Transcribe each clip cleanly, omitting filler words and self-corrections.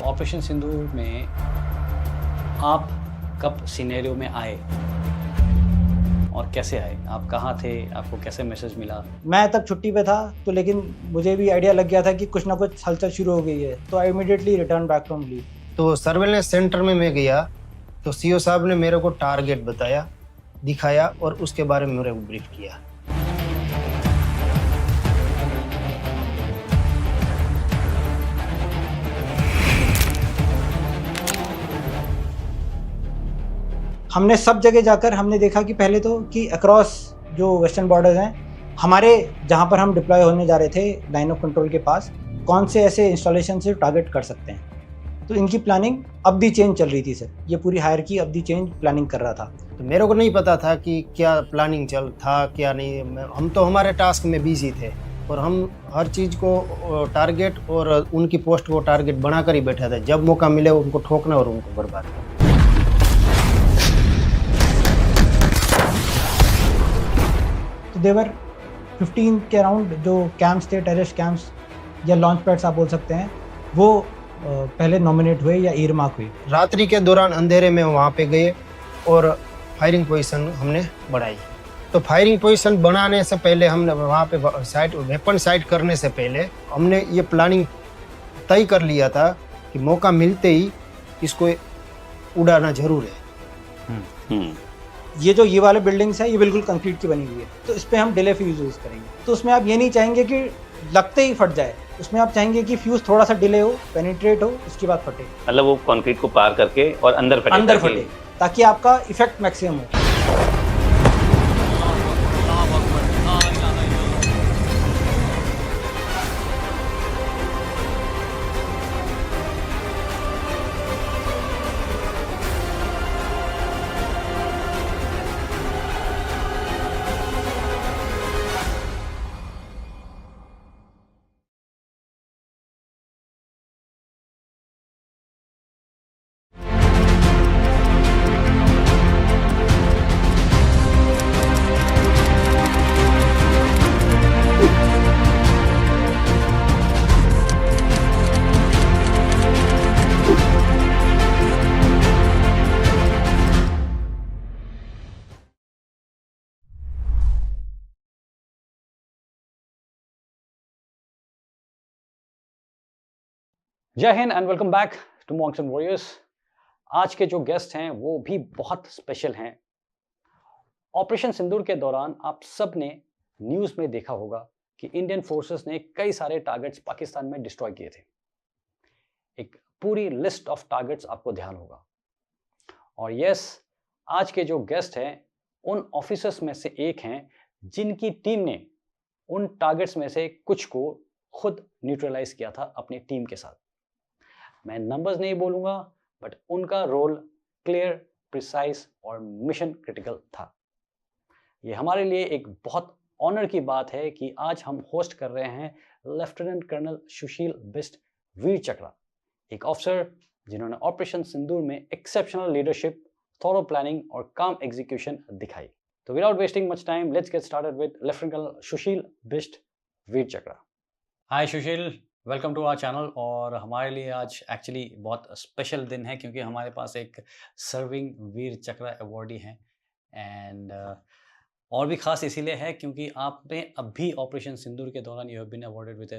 Operation सिंदूर में आप कब सिनेरियो में आए और कैसे आए? आप कहाँ थे? आपको कैसे मैसेज मिला? मैं तब छुट्टी पे था, तो लेकिन मुझे भी आइडिया लग गया था कि कुछ ना कुछ हलचल शुरू हो गई है, तो I immediately return back from leave. तो सर्वेलेंस सेंटर में मैं गया तो सीओ साहब ने मेरे को टारगेट बताया, दिखाया और उसके बारे में मेरे को ब्रीफ किया। हमने सब जगह जाकर हमने देखा कि पहले तो कि अक्रॉस जो वेस्टर्न बॉर्डर्स हैं, हमारे जहाँ पर हम डिप्लॉय होने जा रहे थे लाइन ऑफ कंट्रोल के पास, कौन से ऐसे इंस्टॉलेशन से टारगेट कर सकते हैं। तो इनकी प्लानिंग अवधि चेंज चल रही थी सर, ये पूरी हायर की अवधि चेंज प्लानिंग कर रहा था। तो मेरे को नहीं पता था कि क्या प्लानिंग चल था क्या नहीं। हम तो हमारे टास्क में बिजी थे और हम हर चीज़ को टारगेट और उनकी पोस्ट को टारगेट बनाकर ही बैठा था। जब मौका मिले उनको ठोकना और उनको बर्बाद करना। तो देवर 15 के अराउंड जो कैंप्स थे, टेररिस्ट कैंप्स या लॉन्च पैड्स आप बोल सकते हैं, वो पहले नॉमिनेट हुए या ईयरमार्क हुए। रात्रि के दौरान अंधेरे में वहाँ पे गए और फायरिंग पोजीशन हमने बढ़ाई। तो फायरिंग पोजीशन बनाने से पहले हमने वहाँ पे साइट वेपन साइट करने से पहले हमने ये प्लानिंग तय कर लिया था कि मौका मिलते ही इसको उड़ाना जरूर है। ये वाले बिल्डिंग्स है, ये बिल्कुल कंक्रीट की बनी हुई है, तो इस पे हम डिले फ्यूज यूज़ करेंगे। तो उसमें आप ये नहीं चाहेंगे कि लगते ही फट जाए, उसमें आप चाहेंगे कि फ्यूज थोड़ा सा डिले हो, पेनिट्रेट हो, उसके बाद फटे। मतलब वो कंक्रीट को पार करके और अंदर फटे ताकि आपका इफेक्ट मैक्सिमम हो। जय Hind and welcome back to Monks and Warriors. आज के जो गेस्ट हैं वो भी बहुत स्पेशल हैं। ऑपरेशन सिंदूर के दौरान आप सब ने न्यूज़ में देखा होगा कि इंडियन फोर्सेस ने कई सारे टारगेट्स पाकिस्तान में डिस्ट्रॉय किए थे। एक पूरी लिस्ट ऑफ टारगेट्स आपको ध्यान होगा। और यस, आज के जो गेस्ट हैं उन ऑफिसर्स में से एक हैं जिनकी टीम ने उन टारगेट्स में से कुछ को खुद न्यूट्रलाइज किया था अपनी टीम के साथ। मैं नंबर्स नहीं बोलूंगा, बट उनका रोल क्लियर, प्रिसाइज और मिशन क्रिटिकल था। ये हमारे लिए एक बहुत ऑनर की बात है कि आज हम होस्ट कर रहे हैं लेफ्टिनेंट कर्नल सुशील बिष्ट वीर चक्रा, एक ऑफिसर जिन्होंने ऑपरेशन सिंदूर में एक्सेप्शनल लीडरशिप, थॉरो प्लानिंग और काम एग्जीक्यूशन दिखाई। तो without wasting much time, let's get started with lieutenant colonel Sushil Bisht Vir Chakra. Hi Sushil, welcome to our channel. और हमारे लिए आज एक्चुअली बहुत स्पेशल दिन है क्योंकि हमारे पास एक सर्विंग वीर चक्रा अवॉर्डी हैं। एंड और भी खास इसीलिए है क्योंकि आपने अभी ऑपरेशन सिंदूर के दौरान you have been awarded with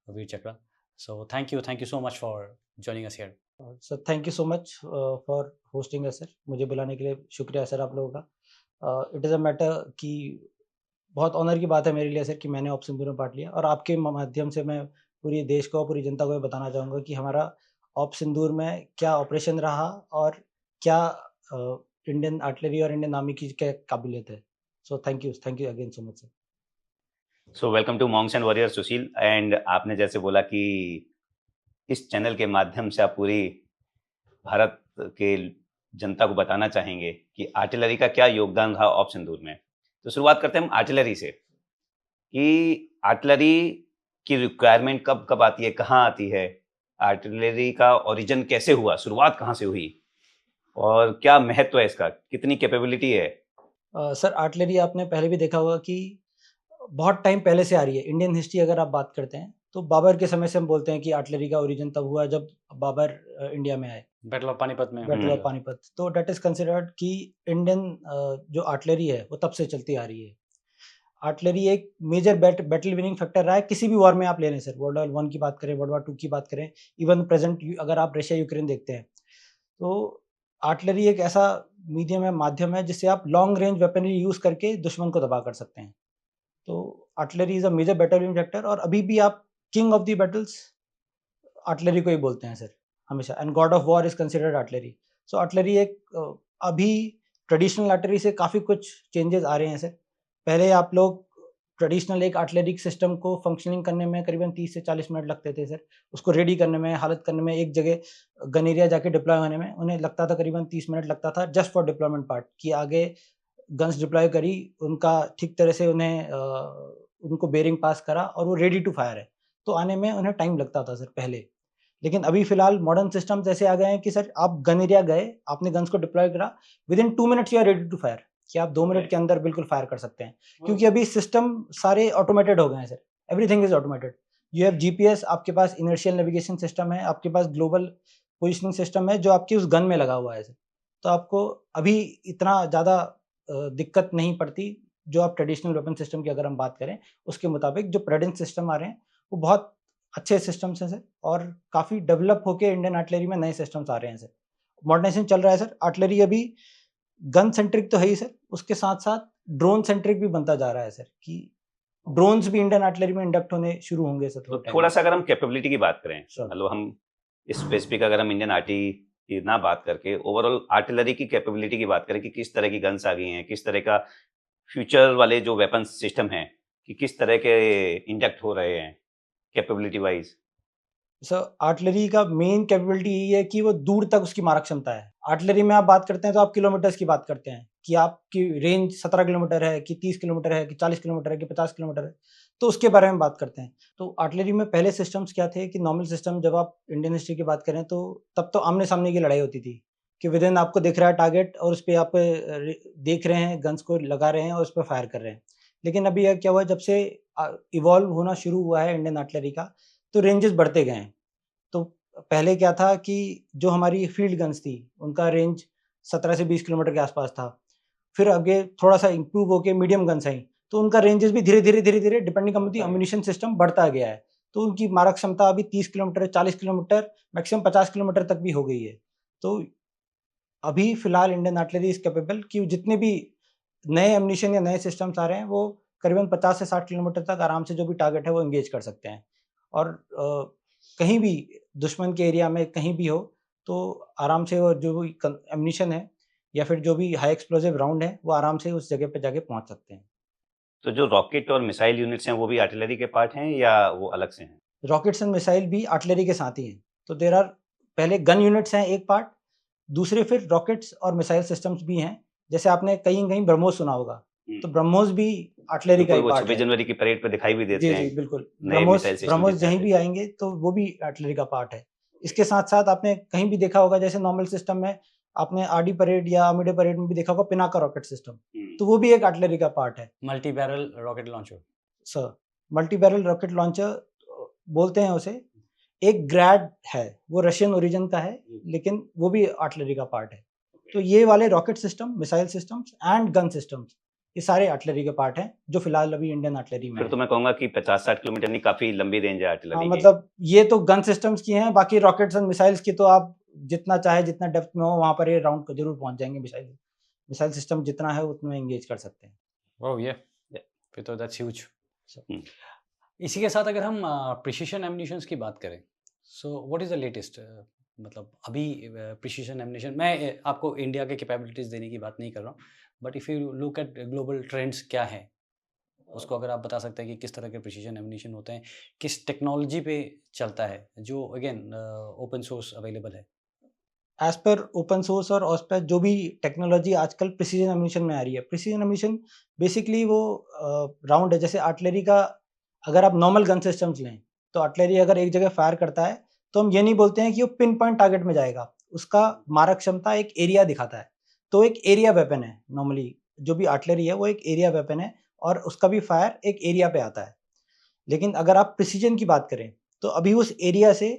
Vir Chakra. So thank you so much for joining us here. Sir thank you so much for hosting us sir. मुझे बुलाने के लिए शुक्रिया सर आप लोगों का। इट इज़ अ मैटर कि बहुत ऑनर की बात है मेरे लिए सर कि मैंने ऑप सिंदूर में पार्ट लिया, और आपके माध्यम से मैं पूरी देश को, पूरी जनता को बताना चाहूँगा कि हमारा ऑप सिंदूर में क्या ऑपरेशन रहा और क्या इंडियन आर्टिलरी और इंडियन आर्मी की क्या काबिलियत है। So thank you again so much sir. So welcome to Monks and Warriors Sushil. And आपने जैसे बोला कि इस चैनल के माध्यम से आप पूरी भारत के जनता को बताना चाहेंगे कि आर्टिलरी का क्या योगदान रहा ऑप सिंदूर में। तो शुरुआत करते हैं हम आर्टिलरी से कि आर्टिलरी की रिक्वायरमेंट कब कब आती है, कहाँ आती है, आर्टिलरी का ओरिजिन कैसे हुआ, शुरुआत कहाँ से हुई और क्या महत्व है इसका, कितनी कैपेबिलिटी है? सर आर्टिलरी आपने पहले भी देखा होगा कि बहुत टाइम पहले से आ रही है। इंडियन हिस्ट्री अगर आप बात करते हैं तो बाबर के समय से हम बोलते हैं कि आर्टिलरी का ओरिजिन तब हुआ जब बाबर इंडिया में आए, बैटल ऑफ पानीपत में। Battle of Panipat. तो डेट इज कंसिडर्ड कि इंडियन जो आर्टिलरी है वो तब से चलती आ रही है। आर्टिलरी एक मेजर बैटल विनिंग फैक्टर रहा है किसी भी वॉर में आप ले लें सर, वर्ल्ड वॉर 1 की बात करें, वर्ल्ड वॉर 2 की बात करें, इवन प्रेजेंट अगर आप रशिया यूक्रेन देखते हैं, तो आर्टिलरी एक ऐसा मीडियम है, माध्यम है, जिससे आप लॉन्ग रेंज वेपनरी यूज़ करके दुश्मन को दबा कर सकते हैं। तो artillery is a major battle winning factor, और अभी भी आप king of the battles artillery को ही बोलते हैं सर, हमेशा, and god of war is considered artillery. So artillery एक अभी ट्रेडिशनल आर्टिलरी से काफ़ी कुछ चेंजेस आ रहे हैं सर। पहले आप लोग ट्रेडिशनल एक आर्टिलरी सिस्टम को फंक्शनिंग करने में करीबन 30 से 40 मिनट लगते थे सर, उसको रेडी करने में, हालत करने में, एक जगह गन एरिया जाके डिप्लॉय होने में उन्हें लगता था करीबन 30 मिनट लगता था, जस्ट फॉर डिप्लॉयमेंट पार्ट, कि आगे गन्स डिप्लॉय करी, उनका ठीक तरह से उन्हें उनको बेरिंग पास करा और वो रेडी टू फायर है, तो आने में उन्हें टाइम लगता था सर पहले। लेकिन अभी फिलहाल मॉडर्न सिस्टम्स ऐसे आ गए हैं कि सर आप गन एरिया गए, आपने गन्स को डिप्लॉय करा, within 2 minutes you are ready to fire, कि आप 2 मिनट के अंदर बिल्कुल फायर कर सकते हैं, क्योंकि अभी सिस्टम सारे ऑटोमेटेड हो गए हैं sir, everything is automated. You have GPS, आपके पास इनर्शियल नेविगेशन सिस्टम है, आपके पास ग्लोबल पोजिशनिंग सिस्टम है जो आपकी उस गन में लगा हुआ है सर, तो आपको अभी इतना ज़्यादा दिक्कत नहीं पड़ती। जो आप ट्रेडिशनल वेपन सिस्टम की अगर हम बात करें, उसके मुताबिक जो प्रेडेंस सिस्टम आ रहे हैं वो बहुत अच्छे सिस्टम्स हैं सर, और काफ़ी डेवलप होके इंडियन आर्टिलरी में नए सिस्टम्स आ रहे हैं सर, मॉडर्नाइजेशन चल रहा है सर। आर्टिलरी अभी गन सेंट्रिक तो है ही सर, उसके साथ साथ ड्रोन सेंट्रिक भी बनता जा रहा है सर, कि ड्रोन्स भी इंडियन आर्टिलरी में इंडक्ट होने शुरू होंगे सर। तो थोड़ा सा अगर हम कैपेबिलिटी की बात करें, Sure. मतलब हम स्पेसिफिक अगर हम इंडियन आर्टी की ना बात करके ओवरऑल आर्टिलरी की कैपेबिलिटी की बात करें कि किस तरह की गन्स आ गई हैं, किस तरह का फ्यूचर वाले जो वेपन सिस्टम हैं कि किस तरह के इंडक्ट हो रहे हैं कैपेबिलिटी वाइज। सर आर्टिलरी का मेन कैपेबिलिटी यही है कि वो दूर तक उसकी मारक क्षमता है। आर्टिलरी में आप बात करते हैं तो आप किलोमीटर्स की बात करते हैं, कि आपकी रेंज 17 किलोमीटर है, कि 30 किलोमीटर है, कि 40 किलोमीटर है, कि 50 किलोमीटर है, तो उसके बारे में बात करते हैं। तो आर्टिलरी में पहले सिस्टम्स क्या थे कि नॉर्मल सिस्टम, जब आप इंडियन हिस्ट्री की बात करें तो तब तो आमने सामने की लड़ाई होती थी, कि विद इन आपको दिख रहा है टारगेट और उस पर आप देख रहे हैं, गन्स को लगा रहे हैं और उस पर फायर कर रहे हैं। लेकिन अभी यह क्या हुआ, जब से इवॉल्व होना शुरू हुआ है इंडियन आर्टिलरी का, तो रेंजेस बढ़ते गए हैं। तो पहले क्या था कि जो हमारी फील्ड गन्स थी उनका रेंज 17 से 20 किलोमीटर के आसपास था, फिर आगे थोड़ा सा इंप्रूव होकर मीडियम गन्स आई, तो उनका रेंजेस भी धीरे धीरे depending on the ammunition system बढ़ता गया है, तो उनकी मारक क्षमता अभी 30 किलोमीटर, 40 किलोमीटर, मैक्सिमम 50 किलोमीटर तक भी हो गई है। तो अभी फिलहाल इंडियन आर्टिलरी इज कैपेबल कि जितने भी नए एम्यूनिशन या नए सिस्टम्स आ रहे हैं वो करीबन 50 से 60 किलोमीटर तक आराम से जो भी टारगेट है वो एंगेज कर सकते हैं, और कहीं भी दुश्मन के एरिया में कहीं भी हो तो आराम से वो जो भी एम्यूनिशन है या फिर जो भी हाई एक्सप्लोसिव राउंड है वो आराम से उस जगह पे जाके पहुंच सकते हैं। तो जो रॉकेट और मिसाइल यूनिट्स हैं वो भी आर्टिलरी के पार्ट हैं या वो अलग से हैं? रॉकेट्स एंड मिसाइल भी आर्टिलरी के साथ ही हैं। तो देयर आर, पहले गन यूनिट्स हैं एक पार्ट, दूसरे फिर रॉकेट्स और मिसाइल सिस्टम्स भी हैं। जैसे आपने कहीं कहीं ब्रह्मोस सुना होगा, तो ब्रह्मोस भी आर्टिलरी का तो ही वो पार्ट 26 है। जनवरी की परेड पे दिखाई भी देते जी हैं जी बिल्कुल, नए ब्रह्मोस मिसाइल सिस्टम ब्रह्मोस जितने जहीं आते भी हैं। आएंगे तो वो भी आर्टिलरी का पार्ट है। इसके साथ साथ आपने कहीं भी देखा होगा, जैसे नॉर्मल सिस्टम में आपने आरडी परेड या अमिडे परेड में भी देखा होगा पिनाका रॉकेट सिस्टम, तो वो भी एक आर्टिलरी का पार्ट है। Multi barrel rocket launcher sir multi barrel rocket launcher बोलते हैं उसे, एक ग्रैड है, वो रशियन ओरिजिन का है, लेकिन वो भी आर्टिलरी का पार्ट है। तो ये वाले rocket system, missile systems and gun systems, ये सारे आर्टिलरी के पार्ट हैं जो फिलहाल अभी इंडियन आर्टिलरी में फिर तो हैं। मैं कहूंगा कि 50-60 किलोमीटर नहीं, काफी लंबी रेंज है हाँ, आर्टिलरी की। मतलब ये तो गन सिस्टम्स की हैं, बाकी रॉकेट्स एंड मिसाइल्स की तो आप जितना चाहे, जितना डेप्थ में हो वहां पर ये राउंड को जरूर पहुंच जाएंगे। मिसाइल सिस्टम जितना है उतना एंगेज कर सकते हैं। ओह ये फिर तो दैट्स ह्यूज। हम्म। इसी के साथ अगर हम प्रिसिशन एम्यूनिशंस की बात करें, so what is the latest, मतलब अभी प्रिसिशन एम्यूनिशन, मैं आपको इंडिया के कैपेबिलिटीज़ देने की बात नहीं कर रहा हूँ, but if you look at global trends क्या है, उसको अगर आप बता सकते हैं कि किस तरह के प्रिसिशन एम्यूनिशन होते हैं, किस टेक्नोलॉजी पे चलता है, जो अगेन ओपन सोर्स अवेलेबल है। एज पर ओपन सोर्स और एज पर जो भी टेक्नोलॉजी आजकल प्रिसीजन एम्यूनिशन में आ रही है, प्रिसीजन एम्यूनिशन बेसिकली वो राउंड है। जैसे आर्टिलरी का अगर आप नॉर्मल गन सिस्टम्स लें, तो आर्टिलरी अगर एक जगह फायर करता है तो हम ये नहीं बोलते हैं कि वो पिन पॉइंट टारगेट में जाएगा, उसका मारक क्षमता एक एरिया दिखाता है, तो एक एरिया वेपन है। नॉर्मली जो भी आर्टिलरी है वो एक एरिया वेपन है और उसका भी फायर एक एरिया पे आता है। लेकिन अगर आप प्रिसीजन की बात करें तो अभी उस एरिया से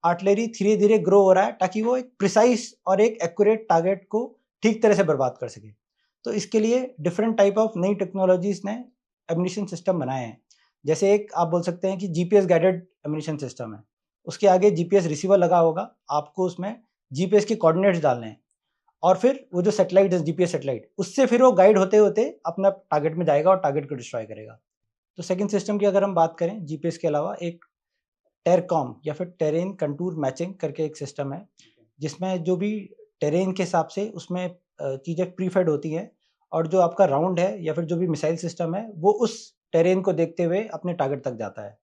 आर्टिलरी धीरे धीरे ग्रो हो रहा है ताकि वो एक प्रिसाइज और एक एक्यूरेट टारगेट को ठीक तरह से बर्बाद कर सके। तो इसके लिए डिफरेंट टाइप ऑफ नई टेक्नोलॉजीज ने एम्यूनिशन सिस्टम बनाए हैं। जैसे एक आप बोल सकते हैं कि जीपीएस गाइडेड एम्यूनिशन सिस्टम है, उसके आगे जीपीएस रिसीवर लगा होगा, आपको उसमें जीपीएस के कोऑर्डिनेट्स डालने हैं और फिर वो जो सैटेलाइट है जीपीएस सैटेलाइट, उससे फिर वो गाइड होते होते अपना टारगेट में जाएगा और टारगेट को डिस्ट्रॉय करेगा। तो सेकंड सिस्टम की अगर हम बात करें जीपीएस के अलावा, एक टेरकॉम या फिर टेरेन कंटूर मैचिंग करके एक सिस्टम है, जिसमें जो भी टेरेन के हिसाब से उसमें चीज़ें प्रीफेड होती हैं और जो आपका राउंड है या फिर जो भी मिसाइल सिस्टम है वो उस टेरेन को देखते हुए अपने टारगेट तक जाता है।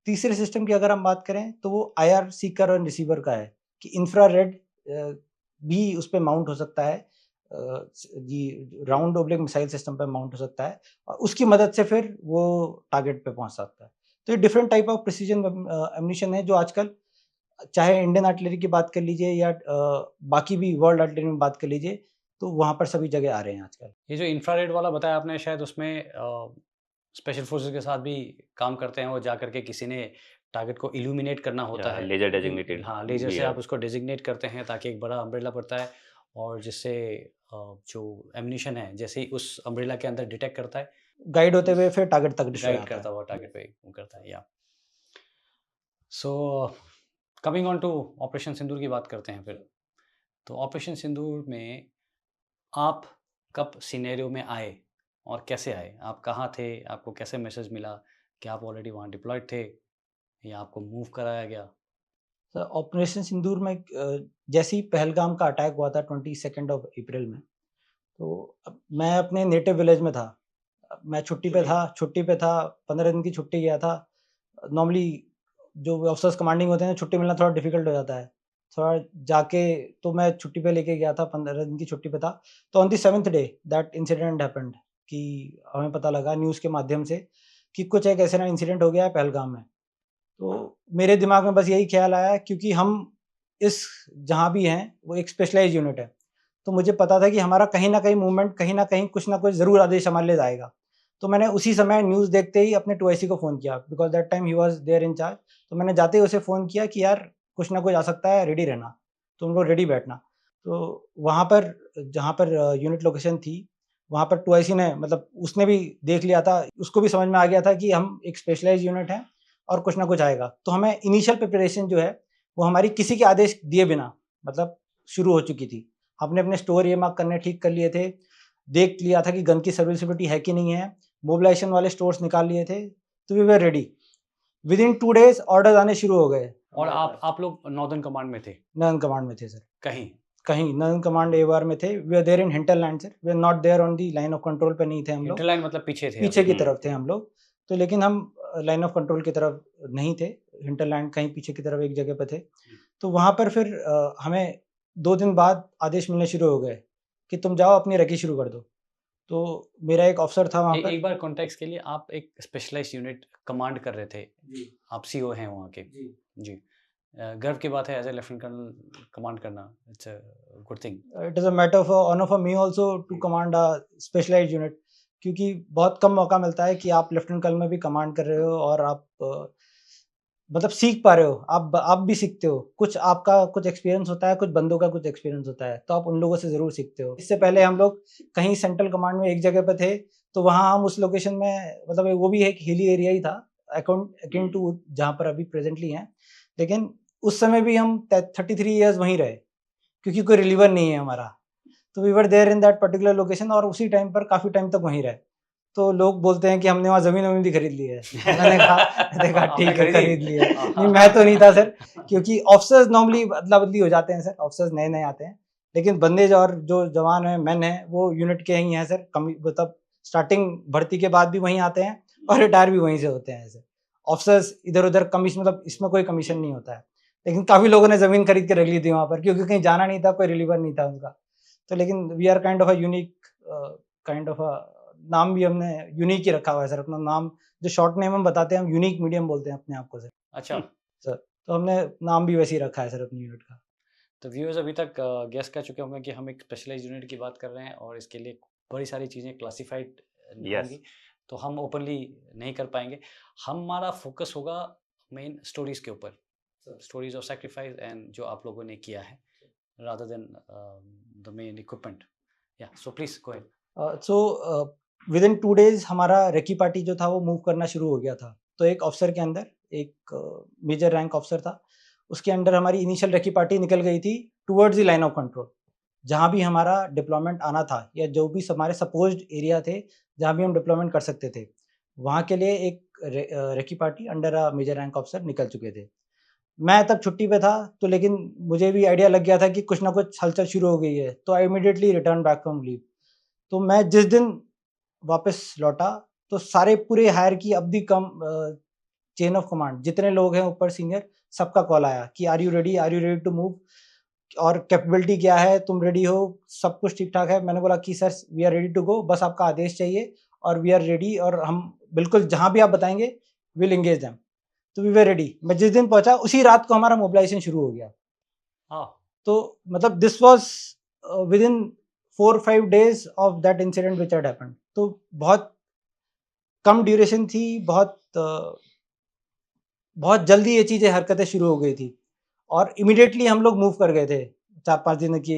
तीसरे सिस्टम की अगर हम बात करें तो वो आईआर सीकर और रिसीवर का है कि इंफ्रारेड भी उस पर माउंट हो सकता है, जी राउंड ओब्लिक मिसाइल सिस्टम पे माउंट हो सकता है और उसकी मदद से फिर वो टारगेट पे पहुंच सकता है। तो ये different type of precision ammunition है जो आजकल, चाहे इंडियन आर्टिलरी की बात कर लीजिए या बाकी भी वर्ल्ड आर्टिलरी में बात कर लीजिए, तो वहाँ पर सभी जगह आ रहे हैं आजकल। ये जो इंफ्रारेड वाला बताया आपने, शायद उसमें स्पेशल फोर्सेस के साथ भी काम करते हैं, वो जा करके किसी ने टारगेट को इल्यूमिनेट करना होता है, लेजर डेजिग्नेटेड, हाँ लेजर से आप उसको डेजिग्नेट करते हैं ताकि एक बड़ा अम्ब्रेला पड़ता है और जिससे जो एम्यूनिशन है जैसे ही उस अम्ब्रेला के अंदर डिटेक्ट करता है, गाइड होते हुए फिर टारगेट तक डिस्ट्रॉय गाइड करता हुआ टारगेट पे वो करता है। या so coming on to operation Sindoor की बात करते हैं फिर। तो ऑपरेशन सिंदूर में आप कब सिनेरियो में आए और कैसे आए? आप कहाँ थे? आपको कैसे मैसेज मिला कि आप ऑलरेडी वहाँ डिप्लॉयड थे या आपको मूव कराया गया? सर ऑपरेशन सिंदूर में जैसे ही पहलगाम का अटैक हुआ था 22 अप्रैल में, तो मैं अपने नेटिव विलेज में था। मैं छुट्टी पे था, 15 दिन की छुट्टी गया था। नॉर्मली जो ऑफिसर्स कमांडिंग होते हैं छुट्टी मिलना थोड़ा डिफिकल्ट हो जाता है, थोड़ा जाके, तो मैं छुट्टी पे लेके गया था, 15 दिन की छुट्टी पे था। तो on the 7th day that incident happened कि हमें पता लगा न्यूज़ के माध्यम से कि कुछ एक ऐसा इंसिडेंट हो गया है पहलगाम में। तो मेरे दिमाग में बस यही ख्याल आया, क्योंकि हम इस जहाँ भी हैं वो एक स्पेशलाइज्ड यूनिट है, तो मुझे पता था कि हमारा कहीं न कहीं मूवमेंट कहीं न कहीं कुछ न कुछ ज़रूर आदेश हमारे लिए जाएगा। तो मैंने उसी समय न्यूज़ देखते ही अपने 2IC को फ़ोन किया, because that time he was there in charge. तो मैंने जाते ही उसे फ़ोन किया कि यार कुछ न कुछ आ सकता है, रेडी रहना, तुम लोग रेडी बैठना। तो वहाँ पर जहाँ पर यूनिट लोकेशन थी, वहाँ पर 2IC ने, मतलब उसने भी देख लिया था, उसको भी समझ में आ गया था कि हम एक स्पेशलाइज़्ड यूनिट हैं और कुछ ना कुछ आएगा। तो हमें इनिशियल प्रिपरेशन जो है वो हमारी किसी के आदेश दिए बिना मतलब शुरू हो चुकी थी। हमने अपने स्टोर ये मार्क करने ठीक कर लिए थे, देख लिया था कि गन की सर्विसिबिलिटी है कि नहीं है, मोबिलाइजेशन वाले स्टोर्स निकाल लिए थे, तो we were ready. Within 2 days orders आने शुरू हो गए। और आप लोग नॉर्दर्न कमांड में थे? नर्न कमांड में थे सर। कहीं नर्न कमांड एवार में थे। We are there in hinterland sir, we are not there on the line of control पे नहीं थे हम लोग। हिंटरलैंड मतलब पीछे थे? पीछे की तरफ थे हम लोग। तो लेकिन हम लाइन ऑफ कंट्रोल की तरफ नहीं थे, हिंटरलैंड कहीं पीछे की तरफ एक जगह पे थे। तो वहाँ पर फिर हमें 2 दिन बाद आदेश मिलने शुरू हो गए कि तुम जाओ अपनी रेकी शुरू कर दो। तो मेरा एक ऑफिसर था वहाँ पर। एक बार कॉन्टेक्स्ट के लिए, आप एक स्पेशलाइज्ड यूनिट कमांड कर रहे थे, आप सीओ हैं वहाँ के जी। गर्व की बात है as a lieutenant colonel command करना, it's a good thing. It is a matter of honour for me also to command a specialised unit, क्योंकि बहुत कम मौका मिलता है कि आप लेफ्टिनेंट कर्नल में भी कमांड कर रहे हो और आप मतलब सीख पा रहे हो, आप भी सीखते हो, कुछ आपका कुछ एक्सपीरियंस होता है, कुछ बंदों का कुछ एक्सपीरियंस होता है, तो आप उन लोगों से ज़रूर सीखते हो। इससे पहले हम लोग कहीं सेंट्रल कमांड में एक जगह पे थे, तो वहाँ हम उस लोकेशन में, मतलब वो भी एक हिली एरिया ही था अकिन टू जहाँ पर अभी प्रेजेंटली हैं, लेकिन उस समय भी हम 33 ईयर्स वहीं रहे, क्योंकि कोई रिलीवर नहीं है हमारा। तो we were there in that particular location और उसी टाइम पर काफ़ी टाइम तक वहीं रहे। तो लोग बोलते हैं कि हमने वहाँ ज़मीन भी खरीद ली है। मैंने कहा ठीक है, खरीद लिया। नहीं, मैं तो नहीं था सर, क्योंकि ऑफिसर्स नॉर्मली अदला बदली हो जाते हैं सर, ऑफिसर्स नए नए आते हैं, लेकिन बंदे और जो जवान हैं, मैन हैं, वो यूनिट के ही हैं सर। मतलब स्टार्टिंग भर्ती के बाद भी वहीं आते हैं और रिटायर भी वहीं से होते हैं सर। ऑफिसर्स इधर उधर कमीशन, मतलब इसमें कोई कमीशन नहीं होता है, लेकिन काफ़ी लोगों ने ज़मीन खरीद के रख ली थी वहाँ पर, क्योंकि कहीं जाना नहीं था, कोई रिलीवर नहीं था उनका। तो लेकिन we are kind of a unique, kind of a, नाम भी हमने यूनिक ही रखा हुआ है सर। अपना नाम जो शॉर्ट नेम हम बताते हैं, हम यूनिक मीडियम बोलते हैं अपने आप को सर। अच्छा सर, तो हमने नाम भी वैसे ही रखा है सर अपनी यूनिट का। तो व्यूअर्स अभी तक गेस कर चुके होंगे कि हम एक स्पेशलाइज्ड यूनिट की बात कर रहे हैं और इसके लिए बड़ी सारी चीज़ें क्लासिफाइड Yes. होंगी। तो हम ओपनली नहीं कर पाएंगे। हमारा फोकस होगा मेन स्टोरीज के ऊपर, स्टोरीज ऑफ सैक्रिफाइस एंड जो आप लोगों ने किया है, rather than the main equipment. Yeah, so please go ahead. So within 2 days हमारा रेकी पार्टी जो था वो मूव करना शुरू हो गया था। तो एक ऑफिसर के अंदर एक मेजर रैंक ऑफिसर था, उसके अंडर हमारी इनिशियल रेकी पार्टी निकल गई थी towards the line of control. जहाँ भी हमारा डिप्लॉयमेंट आना था या जो भी हमारे सपोज्ड एरिया थे जहाँ भी हम डिप्लॉयमेंट कर सकते थे, वहाँ के लिए एक recce party under a major rank officer निकल चुके थे। मैं तब छुट्टी पे था, तो लेकिन मुझे भी आइडिया लग गया था कि कुछ ना कुछ हलचल शुरू हो गई है, तो I immediately return back from leave. तो मैं जिस दिन वापस लौटा तो सारे पूरे हायर की अवधि कम चेन ऑफ कमांड जितने लोग हैं ऊपर सीनियर, सबका कॉल आया कि are you ready to move, और कैपेबिलिटी क्या है, तुम रेडी हो, सब कुछ ठीक ठाक है। मैंने बोला कि sir we are ready to go, बस आपका आदेश चाहिए और वी आर रेडी, और हम बिल्कुल जहाँ भी आप बताएंगे विल एंगेज देम। तो वी वर रेडी। मैं जिस दिन पहुंचा उसी रात को हमारा मोबिलाइजेशन शुरू हो गया। तो मतलब this was with in 4-5 days of that incident which had happened. तो बहुत कम ड्यूरेशन थी, बहुत जल्दी ये चीज़ें हरकतें शुरू हो गई थी और इमीडिएटली हम लोग मूव कर गए थे। 4-5 दिन की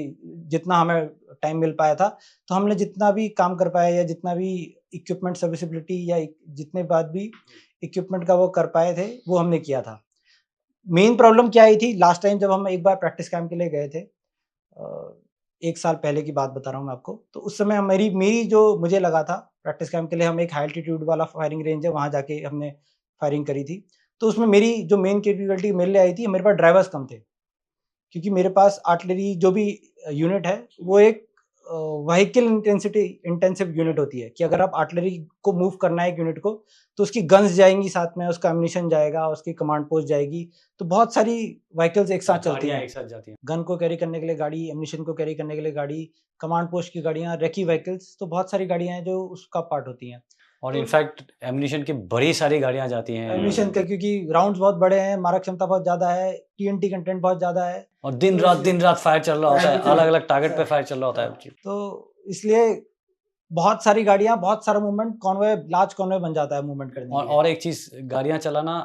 जितना हमें टाइम मिल पाया था, तो हमने जितना भी काम कर पाया या जितना भी इक्विपमेंट सर्विसिबिलिटी या जितने बाद भी इक्विपमेंट का वो कर पाए थे वो हमने किया था। मेन प्रॉब्लम क्या आई थी, लास्ट टाइम जब हम एक बार प्रैक्टिस कैंप के लिए गए थे, 1 साल पहले की बात बता रहा हूँ मैं आपको, तो उस समय मेरी जो मुझे लगा था प्रैक्टिस कैंप के लिए, हम एक हाई एल्टीट्यूड वाला फायरिंग रेंज है वहाँ जाके हमने फायरिंग करी थी। तो उसमें मेरी जो मेन कैपेबिलिटी मेरे लिए आई थी, मेरे पास ड्राइवर्स कम थे, क्योंकि मेरे पास आर्टिलरी जो भी यूनिट है वो एक व्हीकल इंटेंसिव यूनिट होती है कि अगर आप आर्टिलरी को मूव करना है एक यूनिट को, तो उसकी गन्स जाएंगी साथ में, उसका एम्यूनिशन जाएगा, उसकी कमांड पोस्ट जाएगी, तो बहुत सारी व्हीकल्स एक साथ चलती हैं, एक साथ जाती हैं। गन को कैरी करने के लिए गाड़ी, एम्यूनिशन को कैरी करने के लिए गाड़ी, कमांड पोस्ट की गाड़ियाँ, रेकी व्हीकल्स, तो बहुत सारी गाड़ियाँ हैं जो उसका पार्ट होती हैं। और इनफैक्ट एम्यूनिशन की बड़ी सारी गाड़ियां जाती हैं एम्यूनिशन का, क्योंकि राउंड्स बहुत बड़े हैं, मारक क्षमता बहुत ज़्यादा है, TNT कंटेंट बहुत ज़्यादा है, और दिन रात फायर चल रहा होता है, अलग अलग टारगेट पे फायर चल रहा होता है। तो इसलिए बहुत सारी गाड़ियां, बहुत सारा मूवमेंट, कॉन्वॉय, लार्ज कॉन्वॉय बन जाता है मूवमेंट करने के लिए। और एक चीज़, गाड़ियां चलाना,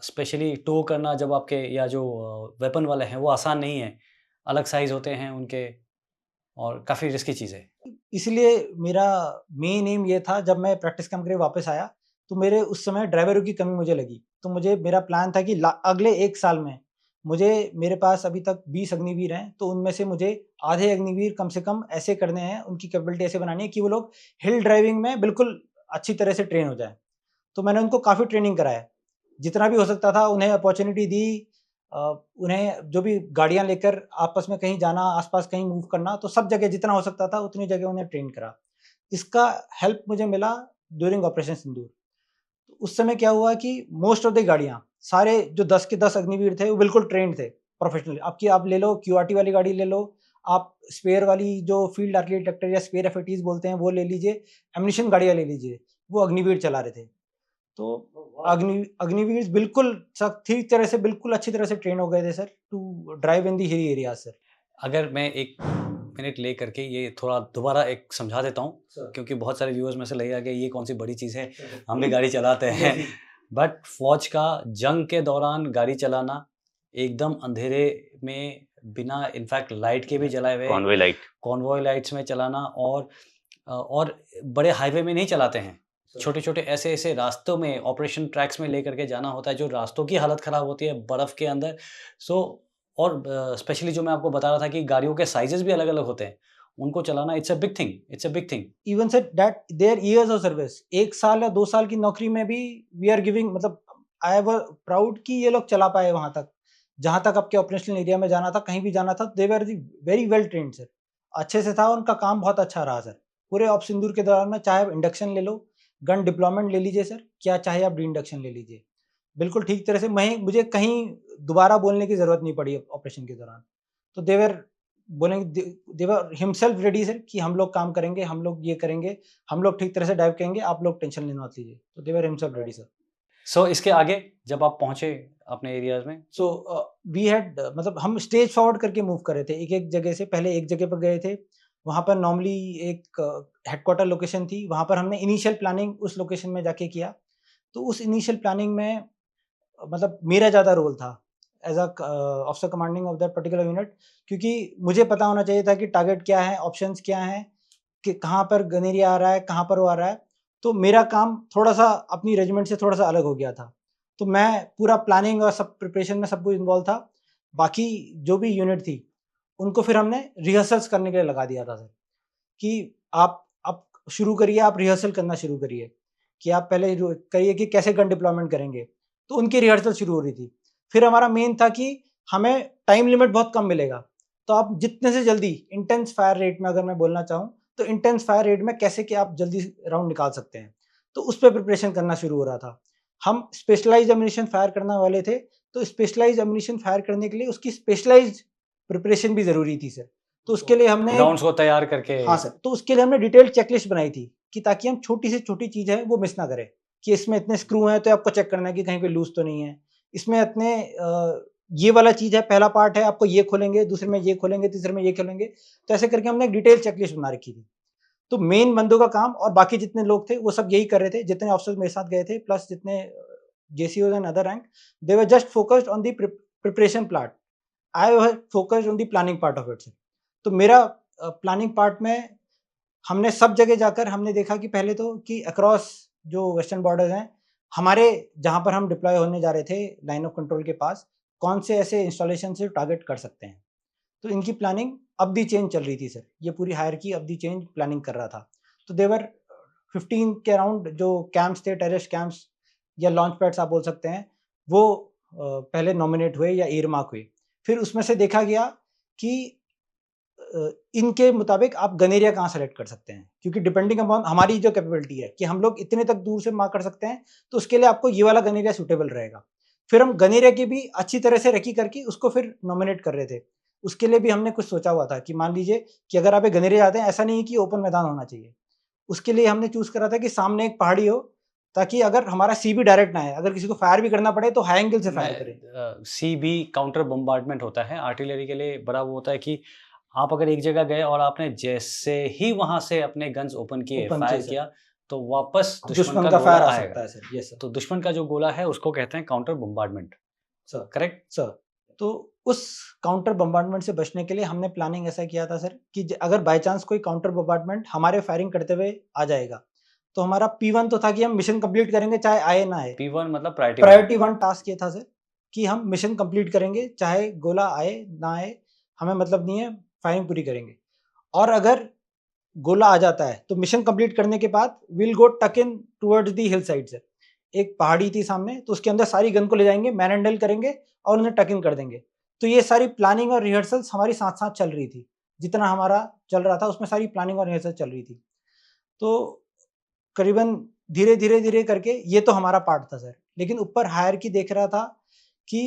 स्पेशली टो करना जब आपके या जो वेपन वाले हैं वो आसान नहीं है, अलग साइज होते हैं उनके और काफ़ी रिस्की चीज़ है। इसलिए मेरा मेन एम ये था, जब मैं प्रैक्टिस कैंप के वापस आया तो मेरे उस समय ड्राइवरों की कमी मुझे लगी, तो मेरा प्लान था कि अगले 1 साल में मेरे पास अभी तक 20 अग्निवीर हैं, तो उनमें से मुझे आधे अग्निवीर कम से कम ऐसे करने हैं, उनकी कैपेबिलिटी ऐसे बनानी है कि वो लोग हिल ड्राइविंग में बिल्कुल अच्छी तरह से ट्रेन हो जाए। तो मैंने उनको काफ़ी ट्रेनिंग कराया, जितना भी हो सकता था उन्हें अपॉर्चुनिटी दी, उन्हें जो भी गाड़ियाँ लेकर आपस में कहीं जाना, आसपास कहीं मूव करना, तो सब जगह जितना हो सकता था उतनी जगह उन्हें ट्रेन करा। इसका हेल्प मुझे मिला ड्यूरिंग ऑपरेशन सिंदूर। तो उस समय क्या हुआ कि मोस्ट ऑफ द गाड़ियाँ, सारे जो 10 के 10 अग्निवीर थे वो बिल्कुल ट्रेंड थे प्रोफेशनली। आप ले लो QRT वाली गाड़ी ले लो, आप स्पेयर वाली जो फील्ड आर्टिलरी ट्रैक्टर या स्पेयर FATs बोलते हैं वो ले लीजिए, एम्यूनिशन गाड़ियाँ ले लीजिए, वो अग्निवीर चला रहे थे। तो अग्निवीर बिल्कुल ठीक तरह से, बिल्कुल अच्छी तरह से ट्रेन हो गए थे sir, to drive in the hilly area sir. अगर मैं 1 मिनट ले करके ये थोड़ा दोबारा एक समझा देता हूँ, क्योंकि बहुत सारे व्यूअर्स में से लगेगा कि ये कौन सी बड़ी चीज़ है, हम भी गाड़ी चलाते हैं, बट फौज का जंग के दौरान गाड़ी चलाना, एकदम अंधेरे में बिना इनफैक्ट लाइट के भी जलाए हुए कॉन्वॉय लाइट्स में चलाना, और बड़े हाईवे में नहीं चलाते हैं, छोटे छोटे ऐसे रास्तों में, ऑपरेशन ट्रैक्स में लेकर के जाना होता है, जो रास्तों की हालत ख़राब होती है बर्फ़ के अंदर। और स्पेशली जो मैं आपको बता रहा था कि गाड़ियों के साइजेस भी अलग अलग होते हैं, उनको चलाना it's a big thing. Even sir that their years of service, 1 साल या 2 साल की नौकरी में भी वी आर गिविंग, मतलब आई एम प्राउड कि ये लोग चला पाए वहाँ तक, जहाँ तक आपके ऑपरेशनल एरिया में जाना था, कहीं भी जाना था, they were very well trained sir, अच्छे से था, उनका काम बहुत अच्छा रहा सर पूरे ऑप सिंदूर के दौरान में। चाहे आप इंडक्शन ले लो, गन डिप्लॉयमेंट ले लीजिए सर, क्या चाहे आप डी इंडक्शन ले लीजिए, बिल्कुल ठीक तरह से। मुझे कहीं दोबारा बोलने की ज़रूरत नहीं पड़ी ऑपरेशन के दौरान। तो देवर हिमसेल्फ रेडी सर कि हम लोग काम करेंगे, हम लोग ये करेंगे, हम लोग ठीक तरह से डाइव करेंगे, आप लोग टेंशन लेना मत लीजिए। तो देवर हिमसेल्फ रेडी सर। सो इसके आगे जब आप पहुंचे अपने एरियाज में, सो वी हैड, मतलब हम स्टेज फॉरवर्ड करके मूव कर रहे थे, एक जगह से, पहले एक जगह पर गए थे, वहाँ पर नॉर्मली एक हेडक्वार्टर लोकेशन थी, वहाँ पर हमने इनिशियल प्लानिंग उस लोकेशन में जाके किया। तो उस इनिशियल प्लानिंग में मतलब मेरा ज़्यादा रोल था as a officer commanding of that particular unit, क्योंकि मुझे पता होना चाहिए था कि टारगेट क्या है, ऑप्शंस क्या हैं, कि कहाँ पर गन एरिया आ रहा है, कहाँ पर वो आ रहा है। तो मेरा काम थोड़ा-सा अपनी रेजिमेंट से थोड़ा-सा अलग हो गया था। तो मैं पूरा प्लानिंग और सब प्रिपरेशन में सब कुछ इन्वॉल्व था। बाकी जो भी यूनिट थी, उनको फिर हमने रिहर्सल्स करने के लिए लगा दिया था सर, कि आप शुरू करिए, आप रिहर्सल करना शुरू करिए, कि आप पहले करिए कि कैसे गन डिप्लॉयमेंट करेंगे। तो उनकी रिहर्सल शुरू हो रही थी। फिर हमारा मेन था कि हमें टाइम लिमिट बहुत कम मिलेगा, तो आप जितने से जल्दी इंटेंस फायर रेट में, अगर मैं बोलना चाहूँ, तो इंटेंस फायर रेट में कैसे कि आप जल्दी राउंड निकाल सकते हैं, तो उस पर प्रिपरेशन करना शुरू हो रहा था। हम स्पेशलाइज्ड एम्यूनिशन फायर करने वाले थे, तो स्पेशलाइज्ड एम्यूनिशन फायर करने के लिए उसकी स्पेशलाइज्ड प्रिपरेशन भी ज़रूरी थी सर। तो उसके लिए हमने राउंड्स को तैयार करके। हाँ सर, तो उसके लिए हमने डिटेल्ड चेकलिस्ट बनाई थी, कि ताकि हम छोटी से छोटी चीज़ है वो मिस ना करें, कि इसमें इतने स्क्रू हैं तो आपको चेक करना है कि कहीं पे लूज़ तो नहीं है। इसमें इतने ये वाला चीज़ है, पहला पार्ट है, आपको ये खोलेंगे, दूसरे में ये खोलेंगे, तीसरे में ये खोलेंगे। तो ऐसे करके हमने एक डिटेल चेकलिस्ट बना रखी थी। तो मेन बंदों का काम और बाकी जितने लोग थे वो सब यही कर रहे थे, जितने ऑफिसर्स मेरे साथ गए थे प्लस जितने जेसीओज and other rank, they were just focused on the preparation part. I was focused on the planning part of it sir. तो मेरा प्लानिंग पार्ट में हमने सब जगह जाकर हमने देखा कि पहले तो कि अक्रॉस जो वेस्टर्न बॉर्डर्स हैं, हमारे जहाँ पर हम डिप्लॉय होने जा रहे थे लाइन ऑफ कंट्रोल के पास, कौन से ऐसे इंस्टॉलेशन से टारगेट कर सकते हैं। तो इनकी प्लानिंग अवधि चेंज चल रही थी सर, ये पूरी हायरकी अवधि चेंज प्लानिंग कर रहा था। तो देवर 15 के अराउंड जो कैंप्स थे, टेररिस्ट कैंप्स या लॉन्च पैड्स आप बोल सकते हैं, वो पहले नॉमिनेट हुए या ईयरमार्क हुए। फिर उसमें से देखा गया कि इनके मुताबिक आप गन एरिया कहाँ सेलेक्ट कर सकते हैं, क्योंकि डिपेंडिंग अपॉन हमारी जो कैपेबिलिटी है कि हम लोग इतने तक दूर से मार्क कर सकते हैं, तो उसके लिए आपको ये वाला गन एरिया सूटेबल रहेगा। फिर हम गन एरिया की भी अच्छी तरह से रेकी करके उसको फिर नॉमिनेट कर रहे थे। उसके लिए भी हमने कुछ सोचा हुआ था कि मान लीजिए कि अगर आप एक गन एरिया जाते हैं, ऐसा नहीं है कि ओपन मैदान होना चाहिए। उसके लिए हमने चूज़ करा था कि सामने एक पहाड़ी हो, ताकि अगर हमारा सी भी डायरेक्ट ना आए, अगर किसी को फायर भी करना पड़े तो हाई एंगल से फायर करें। सी बी काउंटर बम्बार्डमेंट होता है आर्टिलरी के लिए, बड़ा वो होता है कि आप अगर एक जगह गए और आपने जैसे ही वहां से अपने गन्स ओपन किए, ओपन फायर किए, किया, तो वापस दुश्मन का गोला फायर आ आएगा। सकता है सर। Yes sir. तो दुश्मन का जो गोला है उसको कहते हैं counter bombardment, sir correct? Sir, तो उस काउंटर बम्बार्डमेंट से बचने के लिए हमने प्लानिंग ऐसा किया था सर कि अगर बाय चांस कोई काउंटर बम्बार्डमेंट हमारे फायरिंग करते हुए आ जाएगा, तो हमारा P1 तो था कि हम मिशन कंप्लीट करेंगे चाहे आए ना आए। P1 मतलब प्रायोरिटी प्रायोरिटी 1 टास्क ये था सर कि हम मिशन कंप्लीट करेंगे, चाहे गोला आए ना आए, हमें मतलब नहीं है, फायरिंग पूरी करेंगे। और अगर गोला आ जाता है तो मिशन कंप्लीट करने के बाद विल गो टक इन towards the hill side sir. एक पहाड़ी थी सामने, तो उसके अंदर सारी गन को ले जाएंगे, मैन हैंडल करेंगे और उन्हें टक इन कर देंगे। तो ये सारी प्लानिंग और रिहर्सल्स हमारी साथ साथ चल रही थी। जितना हमारा चल रहा था उसमें सारी प्लानिंग और रिहर्सल चल रही थी। तो करीबन धीरे धीरे धीरे करके ये तो हमारा पार्ट था सर, लेकिन ऊपर हायरकी देख रहा था कि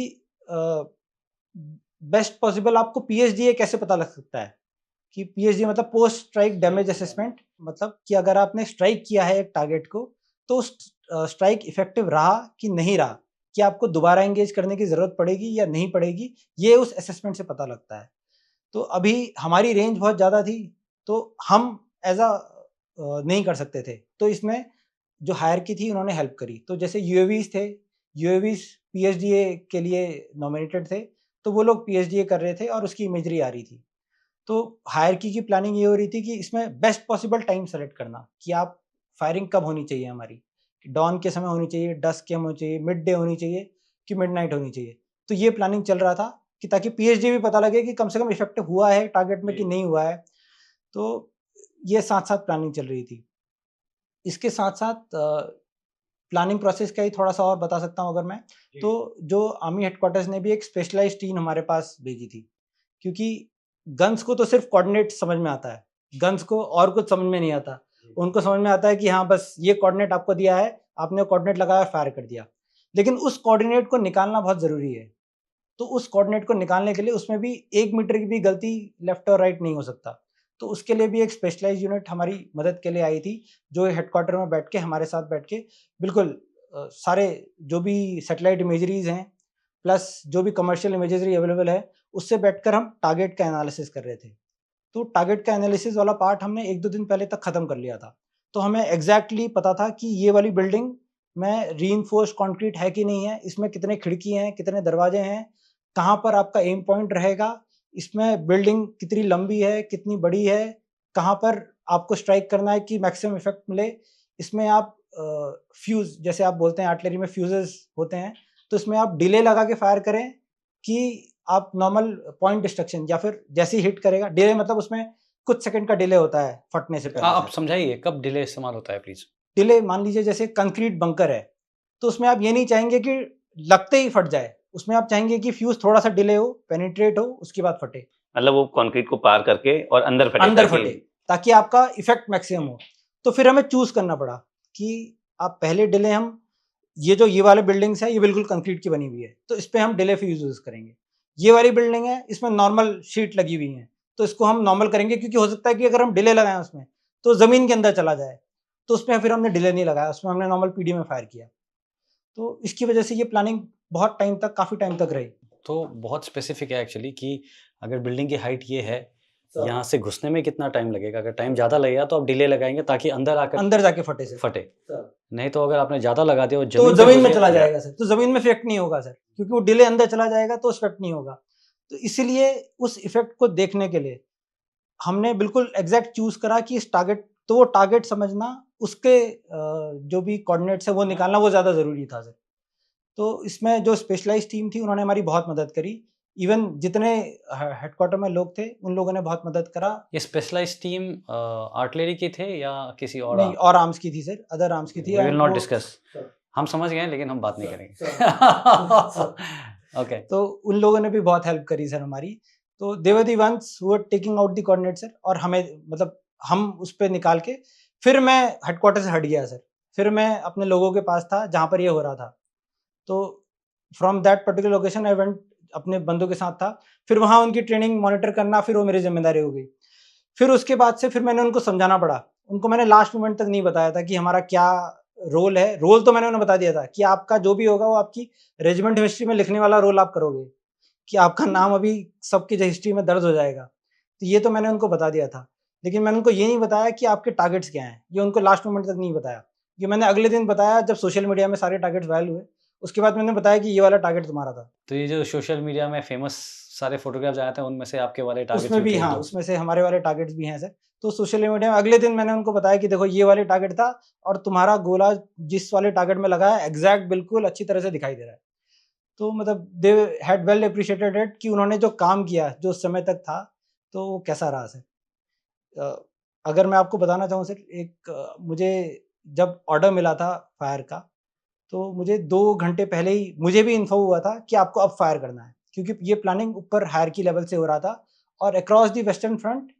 बेस्ट पॉसिबल आपको पीएसडीए कैसे पता लग सकता है, कि पीएचडी मतलब पोस्ट स्ट्राइक डैमेज असेसमेंट, मतलब कि अगर आपने स्ट्राइक किया है एक टारगेट को, तो उस स्ट्राइक इफेक्टिव रहा कि नहीं रहा, कि आपको दोबारा एंगेज करने की ज़रूरत पड़ेगी या नहीं पड़ेगी, ये उस असेसमेंट से पता लगता है। तो अभी हमारी रेंज बहुत ज़्यादा थी, तो हम एज अ नहीं कर सकते थे। तो इसमें जो हायरकी थी उन्होंने हेल्प करी। तो जैसे यूएवीज़ थे, यूएवीज़ पीएचडीए के लिए नॉमिनेटेड थे, तो वो लोग पीएचडीए कर रहे थे और उसकी इमेजरी आ रही थी। तो हायरकी की प्लानिंग ये हो रही थी कि इसमें बेस्ट पॉसिबल टाइम सेलेक्ट करना, कि आप फायरिंग कब होनी चाहिए हमारी, डॉन के समय होनी चाहिए, डस्क के होनी चाहिए, मिड डे होनी चाहिए, कि मिडनाइट होनी चाहिए। तो ये प्लानिंग चल रहा था कि ताकि पीएचडी भी पता लगे कि कम से कम इफेक्टिव हुआ है टारगेट में कि नहीं हुआ है। तो ये साथ साथ प्लानिंग चल रही थी। इसके साथ साथ प्लानिंग प्रोसेस का ही थोड़ा सा और बता सकता हूँ अगर मैं, तो जो आर्मी हेडक्वार्टर्स ने भी एक स्पेशलाइज्ड टीम हमारे पास भेजी थी, क्योंकि गन्स को तो सिर्फ कोऑर्डिनेट समझ में आता है, गन्स को और कुछ समझ में नहीं आता। उनको समझ में आता है कि हाँ बस ये कोऑर्डिनेट आपको दिया है, आपने कोऑर्डिनेट लगाया और फायर कर दिया, लेकिन उस कोऑर्डिनेट को निकालना बहुत ज़रूरी है। तो उस कोऑर्डिनेट को निकालने के लिए उसमें भी 1 मीटर की भी गलती लेफ्ट और राइट नहीं हो सकता। तो उसके लिए भी एक स्पेशलाइज्ड यूनिट हमारी मदद के लिए आई थी, जो हेडक्वार्टर में बैठ के हमारे साथ बैठ के बिल्कुल सारे जो भी सैटेलाइट इमेजरीज़ हैं, प्लस जो भी कमर्शियल इमेजरी अवेलेबल है, उससे बैठकर हम टारगेट का एनालिसिस कर रहे थे तो टारगेट का एनालिसिस वाला पार्ट हमने 1-2 दिन पहले तक ख़त्म कर लिया था। तो हमें एग्जैक्टली पता था कि ये वाली बिल्डिंग में रीइंफोर्स्ड कंक्रीट है कि नहीं है, इसमें कितने खिड़की हैं, कितने दरवाजे हैं, कहाँ पर आपका एम पॉइंट रहेगा, इसमें बिल्डिंग कितनी लंबी है, कितनी बड़ी है, कहाँ पर आपको स्ट्राइक करना है कि मैक्सिमम इफेक्ट मिले। इसमें आप फ्यूज़, जैसे आप बोलते हैं आर्टिलरी में फ्यूजेस होते हैं, तो इसमें आप डिले लगा के फायर करें कि आप नॉर्मल पॉइंट डिस्ट्रक्शन, या फिर जैसे ही हिट करेगा, डिले मतलब उसमें कुछ सेकंड का डिले होता है फटने से पहले। आप समझाइए कब डिले इस्तेमाल होता है प्लीज। डिले मान लीजिए जैसे कंक्रीट बंकर है, तो उसमें आप ये नहीं चाहेंगे कि लगते ही फट जाए, उसमें आप चाहेंगे कि फ्यूज थोड़ा सा डिले हो, पेनिट्रेट हो, उसके बाद फटे, मतलब वो कंक्रीट को पार करके और अंदर फटे ताकि आपका इफेक्ट मैक्सिमम हो। तो फिर हमें चूज करना पड़ा कि आप पहले डिले, हम ये वाले बिल्डिंग्स है, ये बिल्कुल कंक्रीट की बनी हुई है, तो इस पे हम डिले फ्यूज यूज करेंगे। ये वाली बिल्डिंग है, इसमें नॉर्मल शीट लगी हुई है, तो इसको हम नॉर्मल करेंगे, क्योंकि हो सकता है कि अगर हम डिले लगाएं उसमें तो जमीन के अंदर चला जाए, तो उसमें फिर हमने डिले नहीं लगाया, उसमें हमने नॉर्मल पीडी में फायर किया। तो इसकी वजह से ये प्लानिंग बहुत टाइम तक, काफी टाइम तक रही। तो बहुत स्पेसिफिक है एक्चुअली कि अगर बिल्डिंग की हाइट ये है, यहाँ से घुसने में कितना टाइम लगेगा, अगर टाइम ज्यादा लगेगा तो आप डिले लगाएंगे ताकि अंदर जाके फटे। नहीं तो अगर आपने ज्यादा लगा दिया तो जमीन में चला जाएगा सर, तो जमीन में इफेक्ट नहीं होगा सर, क्योंकि वो डिले अंदर चला जाएगा तो इफेक्ट नहीं होगा। तो इसीलिए उस इफेक्ट को देखने के लिए हमने बिल्कुल एग्जैक्ट चूज करा कि इस टारगेट, तो वो टारगेट समझना, उसके जो भी कोऑर्डिनेट्स है वो निकालना, वो ज्यादा जरूरी था सर। तो इसमें जो स्पेशलाइज्ड टीम थी उन्होंने हमारी बहुत मदद करी। इवन जितने हेडक्वार्टर में लोग थे उन लोगों ने बहुत मदद करा। ये स्पेशलाइज्ड टीम आर्टिलरी की थे या किसी और? नहीं, और आर्म्स की थी सर, अदर आर्म्स की थी। वी विल नॉट डिस्कस, हम समझ गए लेकिन हम बात नहीं करेंगे। ओके। तो उन लोगों ने भी बहुत हेल्प करी सर हमारी। तो they were the ones who were taking out the coordinates sir, और हमें मतलब हम उस पे निकाल के, फिर मैं हेडक्वार्टर से हट गया सर, फिर मैं अपने लोगों के पास था जहाँ पर ये हो रहा था। तो from that particular location I went, अपने बंदों के साथ था, फिर वहाँ उनकी ट्रेनिंग मॉनिटर करना, फिर वो मेरी जिम्मेदारी हो गई। फिर उसके बाद से फिर मैंने उनको समझाना पड़ा, उनको मैंने लास्ट मोमेंट तक नहीं बताया था कि हमारा क्या रोल है। रोल तो मैंने उन्हें बता दिया था कि आपका जो भी होगा वो आपकी रेजिमेंट हिस्ट्री में लिखने वाला रोल आप करोगे, कि आपका नाम अभी सबकी हिस्ट्री में दर्ज हो जाएगा। तो ये तो मैंने उनको बता दिया था, लेकिन मैंने उनको ये नहीं बताया कि आपके टारगेट्स क्या हैं, ये उनको लास्ट मोमेंट तक नहीं बताया। ये मैंने अगले दिन बताया जब सोशल मीडिया में सारे टारगेट्स वायरल हुए, उसके बाद मैंने बताया कि ये वाला टारगेट तुम्हारा था। तो ये जो सोशल मीडिया में फेमस सारे फोटोग्राफ्स आए थे उनमें से आपके वाले टारगेट्स उसमें भी, हाँ, उसमें से हमारे वाले टारगेट्स भी हैं सर। तो सोशल मीडिया में अगले दिन मैंने उनको बताया कि देखो ये वाले टारगेट था, और तुम्हारा गोला जिस वाले टारगेट में लगा है एग्जैक्ट बिल्कुल अच्छी तरह से दिखाई दे रहा है। तो मतलब they had well appreciated it कि उन्होंने जो काम किया जो उस समय तक था, तो वो कैसा रहा सर। अगर मैं आपको बताना चाहूँ सर, एक मुझे जब ऑर्डर मिला था फायर का, तो मुझे 2 घंटे पहले ही मुझे भी इन्फो हुआ था कि आपको अब फायर करना है, क्योंकि ये प्लानिंग ऊपर हायरकी लेवल से हो रहा था। और अक्रॉस द वेस्टर्न फ्रंट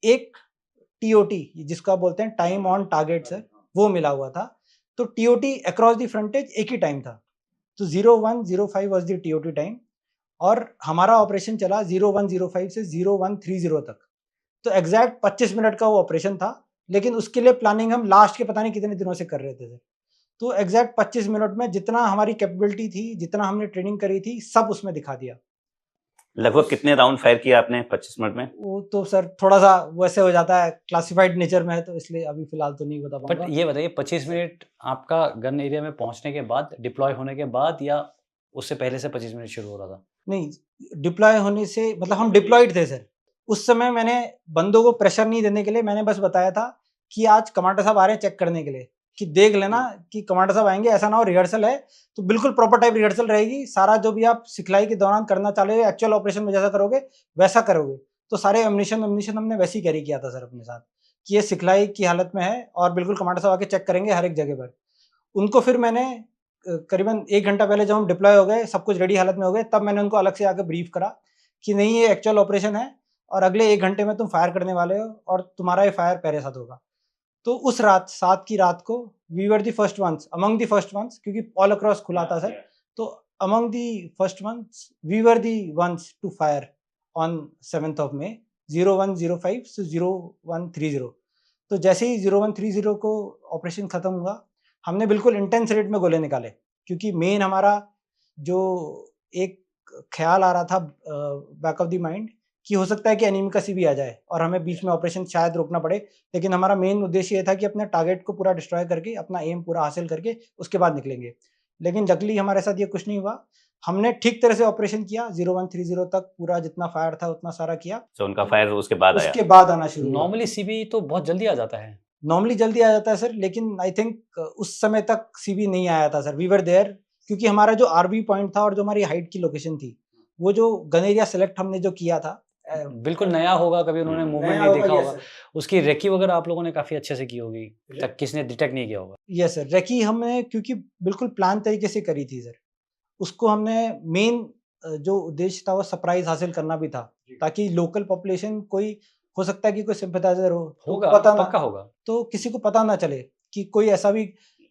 एक टीओटी, जिसको आप बोलते हैं टाइम ऑन टारगेट सर, वो मिला हुआ था। तो टीओटी अक्रॉस द फ्रंटेज एक ही टाइम था, तो 0105 वाज द टीओटी टाइम, और हमारा ऑपरेशन चला 0105 से 0130 तक। तो एग्जैक्ट 25 मिनट का वो ऑपरेशन था, लेकिन उसके लिए प्लानिंग हम लास्ट के पता नहीं कितने दिनों से कर रहे थे सर। तो एग्जैक्ट 25 मिनट में जितना हमारी कैपेबिलिटी थी, जितना हमने ट्रेनिंग करी थी, सब उसमें दिखा दिया। लगभग कितने राउंड फायर किया आपने 25 मिनट में? वो तो सर थोड़ा सा वैसे हो जाता है, क्लासिफाइड नेचर में है, तो इसलिए अभी फिलहाल तो नहीं बता पाऊंगा। बट ये बताइए 25 मिनट आपका गन एरिया में पहुंचने के बाद, डिप्लॉय होने के बाद, या उससे पहले से 25 मिनट शुरू हो रहा था? नहीं, डिप्लॉय होने से मतलब हम डिप्लॉयड थे सर उस समय। मैंने बंदों को प्रेशर नहीं देने के लिए मैंने बस बताया था कि आज कमांडर साहब आ रहे हैं चेक करने के लिए, कि देख लेना कि कमांडर साहब आएंगे, ऐसा ना हो रिहर्सल है, तो बिल्कुल प्रॉपर टाइप रिहर्सल रहेगी। सारा जो भी आप सिखलाई के दौरान करना चाह रहे हो, एक्चुअल ऑपरेशन में जैसा करोगे वैसा करोगे। तो सारे एम्युनिशन हमने वैसे ही कैरी किया था सर अपने साथ, कि ये सिखलाई की हालत में है, और बिल्कुल कमांडर साहब आके चेक करेंगे हर एक जगह पर। उनको फिर मैंने करीबन 1 घंटा पहले जब हम डिप्लॉय हो गए, सब कुछ रेडी हालत में हो गए, तब मैंने उनको अलग से आकर ब्रीफ करा कि नहीं, ये एक्चुअल ऑपरेशन है, और अगले 1 घंटे में तुम फायर करने वाले हो, और तुम्हारा ये फायर पहले साथ होगा। तो उस रात, 7 की रात को, we were the first ones, among the first ones, क्योंकि ऑल अक्रॉस खुला था सर, तो among the first ones we were the ones to fire on 7th of May 0105 से 0130। तो जैसे ही 0130 को ऑपरेशन खत्म हुआ, हमने बिल्कुल इंटेंस रेट में गोले निकाले, क्योंकि मेन हमारा जो एक ख्याल आ रहा था बैक ऑफ द माइंड कि हो सकता है कि एनिमी का सीबी आ जाए और हमें बीच में ऑपरेशन शायद रोकना पड़े, लेकिन हमारा मेन उद्देश्य ये था कि अपने टारगेट को पूरा डिस्ट्रॉय करके अपना एम पूरा हासिल करके उसके बाद निकलेंगे। लेकिन लकीली हमारे साथ ये कुछ नहीं हुआ। हमने ठीक तरह से ऑपरेशन किया, 0130 तक पूरा जितना फायर था उतना सारा किया। तो उनका फायर उसके बाद आया। उसके बाद आना शुरू हुआ। नॉर्मली सीबी तो बहुत जल्दी आ जाता है। नॉर्मली जल्दी आ जाता है सर, लेकिन आई थिंक उस समय तक सीबी नहीं आया था सर। वी वर देयर, क्योंकि हमारा जो आरबी पॉइंट था और जो हमारी हाइट की लोकेशन थी, वो जो गन एरिया सेलेक्ट हमने जो किया था, बिल्कुल नया होगा, कभी उन्होंने मूवमेंट नहीं देखा होगा। उसकी रेकी वगैरह आप लोगों ने काफी अच्छे से की होगी, तक किसने डिटेक्ट नहीं किया होगा। यस सर, रेकी हमने क्योंकि बिल्कुल प्लान तरीके से करी थी सर। उसको हमने मेन जो उद्देश्य था वो सरप्राइज हासिल करना भी था, ताकि लोकल पॉपुलेशन, कोई हो सकता है कि कोई सिंपैथाइजर होगा, पता पक्का होगा, तो किसी को पता ना चले कि कोई ऐसा भी,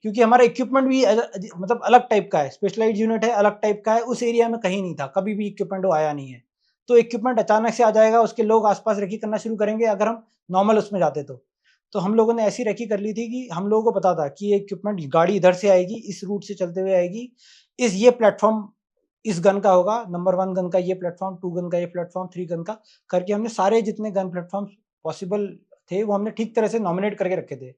क्योंकि हमारा इक्विपमेंट भी मतलब अलग टाइप का है, स्पेशलाइज्ड यूनिट है, अलग टाइप का है। उस एरिया में कहीं नहीं था, कभी भी इक्विपमेंट वो आया नहीं है। तो इक्विपमेंट अचानक से आ जाएगा, उसके लोग आसपास रेकी करना शुरू करेंगे अगर हम नॉर्मल उसमें जाते तो हम लोगों ने ऐसी रेकी कर ली थी कि हम लोगों को पता था कि ये इक्विपमेंट गाड़ी इधर से आएगी, इस रूट से चलते हुए आएगी, ये प्लेटफॉर्म इस गन का होगा, नंबर 1 गन का ये प्लेटफॉर्म, 2 गन का ये प्लेटफॉर्म, 3 गन का करके हमने सारे जितने गन प्लेटफॉर्म पॉसिबल थे वो हमने ठीक तरह से नॉमिनेट करके रखे थे।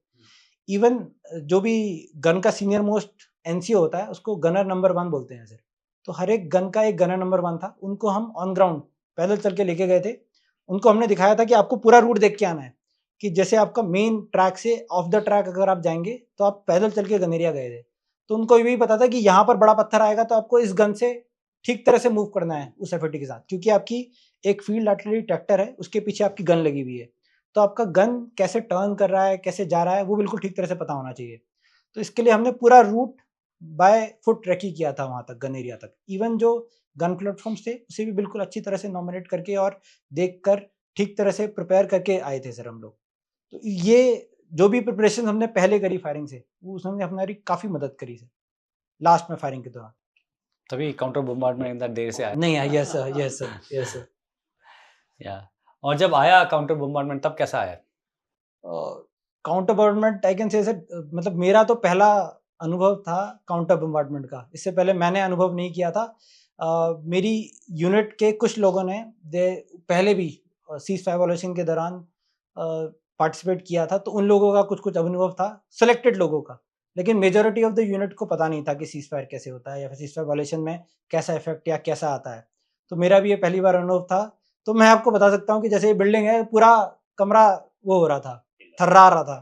इवन जो भी गन का सीनियर मोस्ट एनसीओ होता है उसको गनर नंबर 1 बोलते हैं सर। तो हर एक गन का एक गनर नंबर 1 था। उनको हम ऑन ग्राउंड पैदल चल के लेके गए थे। उनको हमने दिखाया था कि आपको पूरा रूट देख के आना है, कि जैसे आपका मेन ट्रैक से ऑफ द ट्रैक अगर आप जाएंगे तो आप पैदल चल के गन एरिया गए थे। तो उनको ये भी पता था कि यहाँ पर बड़ा पत्थर आएगा तो आपको इस गन से ठीक तरह से मूव करना है उस एफएटी के साथ, क्योंकि आपकी एक फील्ड आर्टिलरी ट्रैक्टर है, उसके पीछे आपकी गन लगी हुई है। तो आपका गन कैसे टर्न कर रहा है, कैसे जा रहा है, वो बिल्कुल ठीक तरह से पता होना चाहिए। तो इसके लिए हमने पूरा रूट बाय फुट रेकी किया था वहां तक, गन एरिया तक। इवन जो गन प्लेटफॉर्म्स थे उसे भी बिल्कुल अच्छी तरह से नॉमिनेट करके और देखकर ठीक तरह से प्रिपेयर करके आए थे सर हम लोग। तो ये जो भी प्रिपरेशन हमने पहले करी फायरिंग से, वो उसने हमारी काफी मदद करी सर लास्ट में फायरिंग के दौरान। तभी काउंटर बम्बार्डमेंट इतना देर से आया नहीं आया। Yes sir, yes sir, yes sir. या और जब आया काउंटर बम्बार्डमेंट तब कैसा आया? Counter bombardment I can say sir, मतलब मेरा तो पहला अनुभव था काउंटर बम्बार्डमेंट का। इससे पहले मैंने अनुभव नहीं किया था। मेरी यूनिट के कुछ लोगों ने पहले भी सीज फायर वायलेशन के दौरान पार्टिसिपेट किया था, तो उन लोगों का कुछ कुछ अनुभव था, सिलेक्टेड लोगों का। लेकिन मेजॉरिटी ऑफ द यूनिट को पता नहीं था कि सीज फायर कैसे होता है या फिर सीज फायर वायलेशन में कैसा इफेक्ट या कैसा आता है। तो मेरा भी ये पहली बार अनुभव था। तो मैं आपको बता सकता हूँ कि जैसे ये बिल्डिंग है, पूरा कमरा वो हो रहा था, थर्रा रहा था,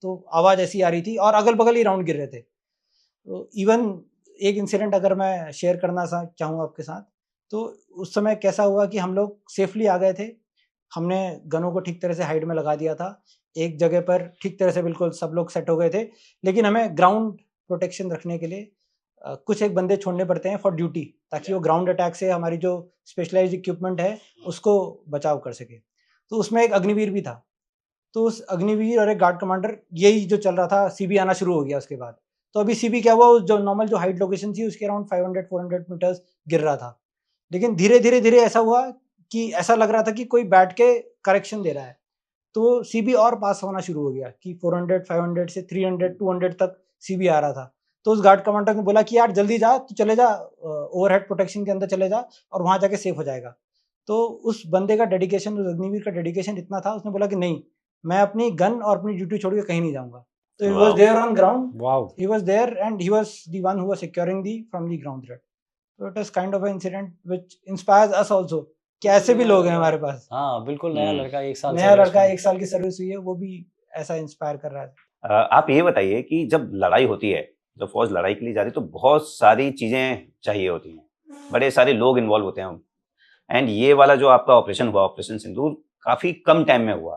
तो आवाज़ ऐसी आ रही थी और अगल बगल ही राउंड गिर रहे थे। तो इवन एक इंसिडेंट अगर मैं शेयर करना चाहूँ आपके साथ, तो उस समय कैसा हुआ कि हम लोग सेफली आ गए थे। हमने गनों को ठीक तरह से हाइड में लगा दिया था, एक जगह पर ठीक तरह से बिल्कुल सब लोग सेट हो गए थे। लेकिन हमें ग्राउंड प्रोटेक्शन रखने के लिए कुछ एक बंदे छोड़ने पड़ते हैं फॉर ड्यूटी, ताकि वो ग्राउंड अटैक से हमारी जो स्पेशलाइज्ड इक्विपमेंट है उसको बचाव कर सके। तो उसमें एक अग्निवीर भी था। तो उस अग्निवीर और एक गार्ड कमांडर, यही जो चल रहा था, सीबी आना शुरू हो गया उसके बाद। तो अभी सीबी क्या हुआ, जो नॉर्मल जो हाइट लोकेशन थी उसके अराउंड 500-400 मीटर्स गिर रहा था। लेकिन धीरे धीरे धीरे ऐसा हुआ कि ऐसा लग रहा था कि कोई बैठ के करेक्शन दे रहा है। तो सीबी और पास होना शुरू हो गया कि 400, 500 से 300, 200 तक सीबी आ रहा था। तो उस गार्ड कमांडर ने बोला कि यार जल्दी जा, तू चले जा ओवरहेड प्रोटेक्शन के अंदर चले जा और वहां जाके सेफ हो जाएगा। तो उस बंदे का डेडिकेशन, उस अग्निवीर का डेडिकेशन इतना था, उसने बोला कि नहीं, मैं अपनी गन और अपनी ड्यूटी छोड़ के कहीं नहीं जाऊंगा। तो he was there on ground, he was there and he was the one who was securing the from the ground threat. तो it is kind of a incident which inspires us also कि ऐसे भी लोग हैं हमारे पास। हाँ बिल्कुल, नया लड़का 1 साल नया लड़का 1 साल की सर्विस हुई है, वो भी ऐसा इंस्पायर कर रहा है। आप ये बताइए कि जब लड़ाई होती है, जब फौज लड़ाई के लिए जा रही है, तो बहुत सारी चीजें चाहिए होती हैं, बड़े सारे लोग इन्वॉल्व होते हैं। एंड ये वाला जो आपका ऑपरेशन हुआ, ऑपरेशन सिंदूर, काफी कम टाइम में हुआ,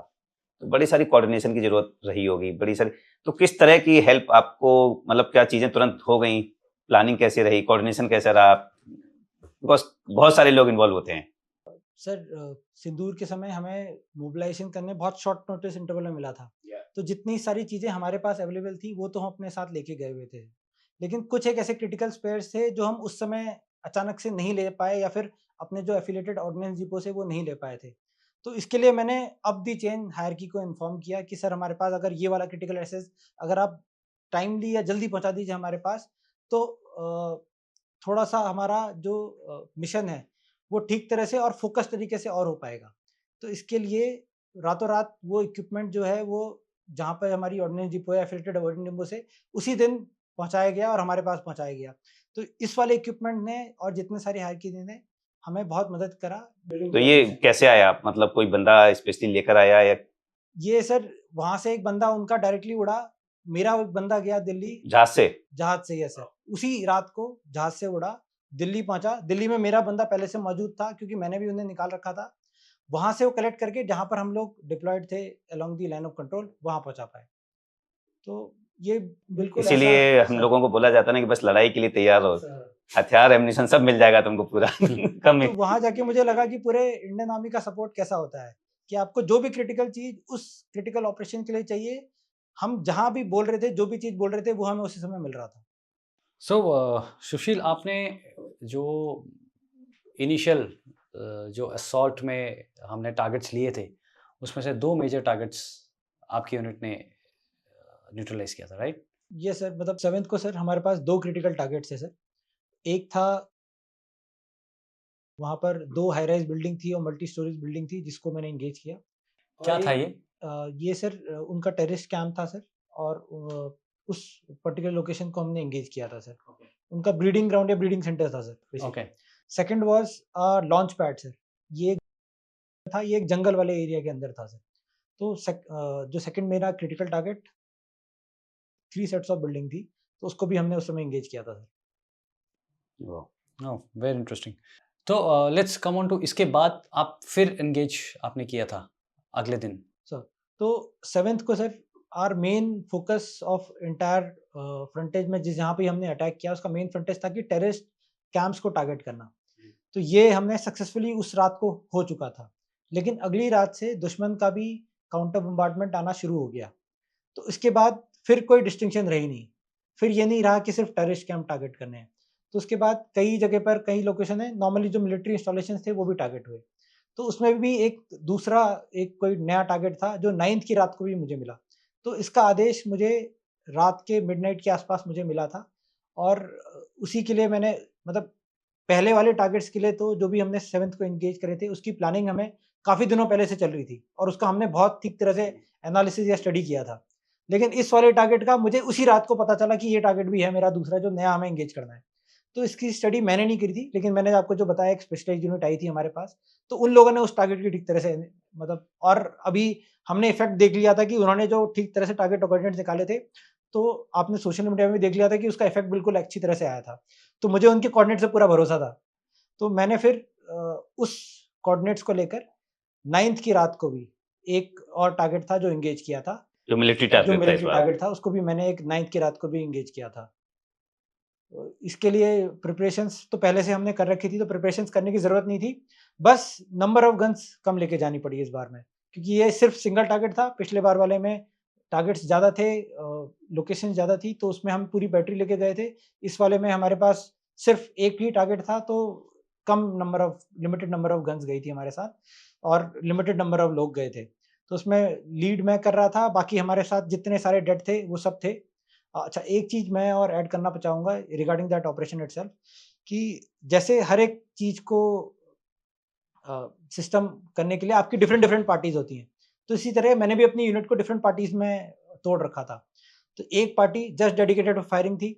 तो बड़ी सारी कोऑर्डिनेशन की जरूरत रही होगी, बड़ी सारी। तो किस तरह की हेल्प आपको, मतलब क्या चीजें तुरंत हो गई, प्लानिंग कैसे रही, कोऑर्डिनेशन कैसा रहा? बिकॉज बहुत सारे लोग इन्वॉल्व होते हैं। सर सिंदूर के समय हमें मोबिलाइजेशन करने बहुत शॉर्ट नोटिस इंटरवल में मिला था। तो जितनी सारी चीज़ें हमारे पास अवेलेबल थी वो तो हम अपने साथ लेके गए हुए थे। लेकिन कुछ एक ऐसे क्रिटिकल स्पेयर्स थे जो हम उस समय अचानक से नहीं ले पाए, या फिर अपने जो एफिलेटेड ऑर्डिनेंस डिपो से वो नहीं ले पाए थे। तो इसके लिए मैंने अप दी चेन हायरकी को इन्फॉर्म किया कि सर हमारे पास अगर ये वाला क्रिटिकल एसेस अगर आप टाइमली या जल्दी पहुंचा दीजिए हमारे पास, तो थोड़ा सा हमारा जो मिशन है वो ठीक तरह से और फोकस तरीके से और हो पाएगा। तो इसके लिए रातों रात वो इक्विपमेंट जो है वो जहाँ पर हमारी ऑर्डिनेंस डिपो है एफिलेटेड ऑर्डिनेंस डिपो से उसी दिन पहुँचाया गया और हमारे पास पहुँचाया गया। तो इस वाले इक्विपमेंट ने और जितने सारे हायरकी ने हमें बहुत मदद करा। तो ये कैसे आया, मतलब कोई बंदा स्पेशली लेकर आया या? ये सर वहाँ से एक बंदा उनका डायरेक्टली उड़ा, मेरा एक बंदा गया दिल्ली जहाज से? जहाज से, यस सर, उसी रात को जहाज से उड़ा, दिल्ली पहुंचा। दिल्ली में मेरा बंदा पहले से मौजूद था क्योंकि मैंने भी उन्हें निकाल रखा था। वहां से वो कलेक्ट करके जहां पर हम लोग डिप्लॉयड थे along the line of control वहां पहुंचा पाए। तो ये बिल्कुल इसीलिए हम लोगों को बोला जाता है ना कि बस लड़ाई के लिए तैयार हो, हथियार एम्युनिशन सब मिल जाएगा तुमको पूरा कम ही। तो वहां जाके मुझे लगा कि पूरे इंडियन आर्मी का सपोर्ट कैसा होता है कि आपको जो भी क्रिटिकल चीज उस क्रिटिकल ऑपरेशन के लिए चाहिए, हम जहां भी बोल रहे थे, जो भी चीज बोल रहे थे, वो हमें उसी समय मिल रहा था। सो सुशील, आपने जो इनिशियल जो असॉल्ट में हमने टारगेट्स लिए थे उसमें से 2 मेजर टारगेट्स आपकी यूनिट ने न्यूट्रलाइज किया था, राइट? ये सर मतलब 7th को सर हमारे पास 2 क्रिटिकल टारगेट्स है सर। एक था वहाँ पर 2 हाई राइज बिल्डिंग थी और मल्टी स्टोरेज बिल्डिंग थी जिसको मैंने एंगेज किया। क्या था ये? ये सर उनका टेररिस्ट कैंप था सर और उस पर्टिकुलर लोकेशन को हमने एंगेज किया था सर। उनका ब्रीडिंग ग्राउंड या ब्रीडिंग सेंटर था sir. Okay. Second was launch pad sir. ये था, ये एक जंगल वाले एरिया के अंदर था सर। तो जो सेकंड मेरा critical target 3 sets of building थी, तो उसको भी हमने उस समय एंगेज किया था सर। ओह, वेरी इंटरेस्टिंग। तो लेट्स कम ऑन टू, इसके बाद आप फिर एंगेज आपने किया था अगले दिन। सर तो 7th को sir are main focus of entire frontage में जहाँ पे हमने अटैक किया उसका मेन फ्रंटेज था कि टेररिस्ट कैंप्स को टारगेट करना। तो ये हमने सक्सेसफुली उस रात को हो चुका था, लेकिन अगली रात से दुश्मन का भी काउंटर बम्बार्डमेंट आना शुरू हो गया। तो इसके बाद फिर कोई डिस्टिंक्शन रही नहीं, फिर ये नहीं रहा कि सिर्फ टेररिस्ट कैंप टारगेट करने हैं। तो उसके बाद कई जगह पर कई लोकेशन है, नॉर्मली जो मिलिट्री इंस्टॉलेशन थे वो भी टारगेट हुए। तो उसमें भी एक दूसरा एक कोई नया टारगेट था जो 9th की रात को भी मुझे मिला। तो इसका आदेश मुझे रात के मिडनाइट के आसपास मुझे मिला था और उसी के लिए मैंने मतलब पहले वाले टारगेट्स के लिए तो जो भी हमने 7th को एंगेज करे थे उसकी प्लानिंग हमें काफ़ी दिनों पहले से चल रही थी और उसका हमने बहुत ठीक तरह से एनालिसिस या स्टडी किया था। लेकिन इस वाले टारगेट का मुझे उसी रात को पता चला कि ये टारगेट भी है मेरा दूसरा जो नया हमें एंगेज करना है। तो इसकी स्टडी मैंने नहीं करी थी, लेकिन मैंने आपको जो बताया एक स्पेशलाइज्ड यूनिट आई थी हमारे पास, तो उन लोगों ने उस टारगेट की ठीक तरह से मतलब और अभी हमने इफेक्ट देख लिया था कि उन्होंने जो ठीक तरह से टारगेट कोऑर्डिनेट्स निकाले थे, तो आपने सोशल मीडिया में देख लिया था कि उसका इफेक्ट बिल्कुल अच्छी तरह से आया था। तो मुझे उनके कोऑर्डिनेट से पूरा भरोसा था। तो मैंने फिर उस कोऑर्डिनेट्स को लेकर 9th की रात को भी एक और टारगेट था जो एंगेज किया था, जो मिलिट्री टारगेट था उसको भी मैंने एक 9th की रात को भी एंगेज किया था। तो इसके लिए प्रिपरेशंस तो पहले से हमने कर रखी थी, तो प्रिपरेशंस करने की ज़रूरत नहीं थी, बस नंबर ऑफ गन्स कम लेके जानी पड़ी इस बार में, क्योंकि ये सिर्फ सिंगल टारगेट था। पिछले बार वाले में टारगेट्स ज़्यादा थे, लोकेशन ज़्यादा थी, तो उसमें हम पूरी बैटरी लेके गए थे। इस वाले में हमारे पास सिर्फ एक ही टारगेट था, तो लिमिटेड नंबर ऑफ गन्स गई थी हमारे साथ और लिमिटेड नंबर ऑफ लोग गए थे। तो उसमें लीड मैं कर रहा था, बाकी हमारे साथ जितने सारे डेड थे वो सब थे। अच्छा, एक चीज़ मैं और ऐड करना चाहूँगा रिगार्डिंग दैट ऑपरेशन इटसेल्फ, कि जैसे हर एक चीज़ को सिस्टम करने के लिए आपकी डिफरेंट पार्टीज होती हैं, तो इसी तरह मैंने भी अपनी यूनिट को डिफरेंट पार्टीज में तोड़ रखा था। तो एक party just dedicated for firing थी,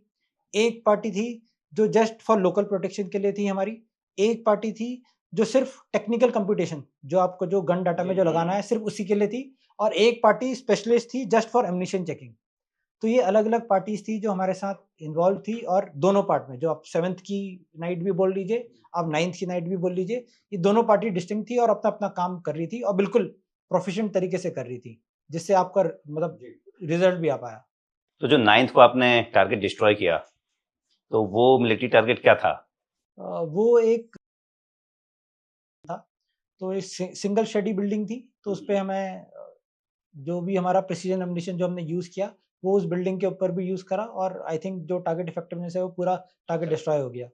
एक पार्टी थी जो जस्ट फॉर लोकल प्रोटेक्शन के लिए थी हमारी, एक पार्टी थी जो सिर्फ टेक्निकल कंप्यूटेशन जो आपको जो गन डाटा में जो लगाना है सिर्फ उसी के लिए थी, और एक पार्टी स्पेशलिस्ट थी जस्ट फॉर एम्युनिशन चेकिंग। तो ये अलग अलग पार्टीज थी जो हमारे साथ इन्वॉल्व थी, और दोनों पार्ट में जो आप 7th की नाइट भी बोल लीजिए, आप 9th की नाइट भी बोल लीजिए, ये दोनों पार्टी डिस्टिंक्ट थी और अपना अपना काम कर रही थी और बिल्कुल प्रोफिशिएंट तरीके से कर रही थी, जिससे आपका मतलब रिजल्ट भी आ पाया। तो जो 9th को आपने टारगेट डिस्ट्रॉय किया, तो वो मिलिट्री टारगेट क्या था? वो एक था, तो एक सिंगल शेडी बिल्डिंग थी, तो उस पे हमें जो भी हमारा प्रिसीजन एम्युनिशन जो हमने यूज़ किया वो उस बिल्डिंग के ऊपर भी यूज़ करा, और आई थिंक जो टारगेट इफेक्टिवनेस है वो पूरा टारगेट डिस्ट्रॉय हो गया।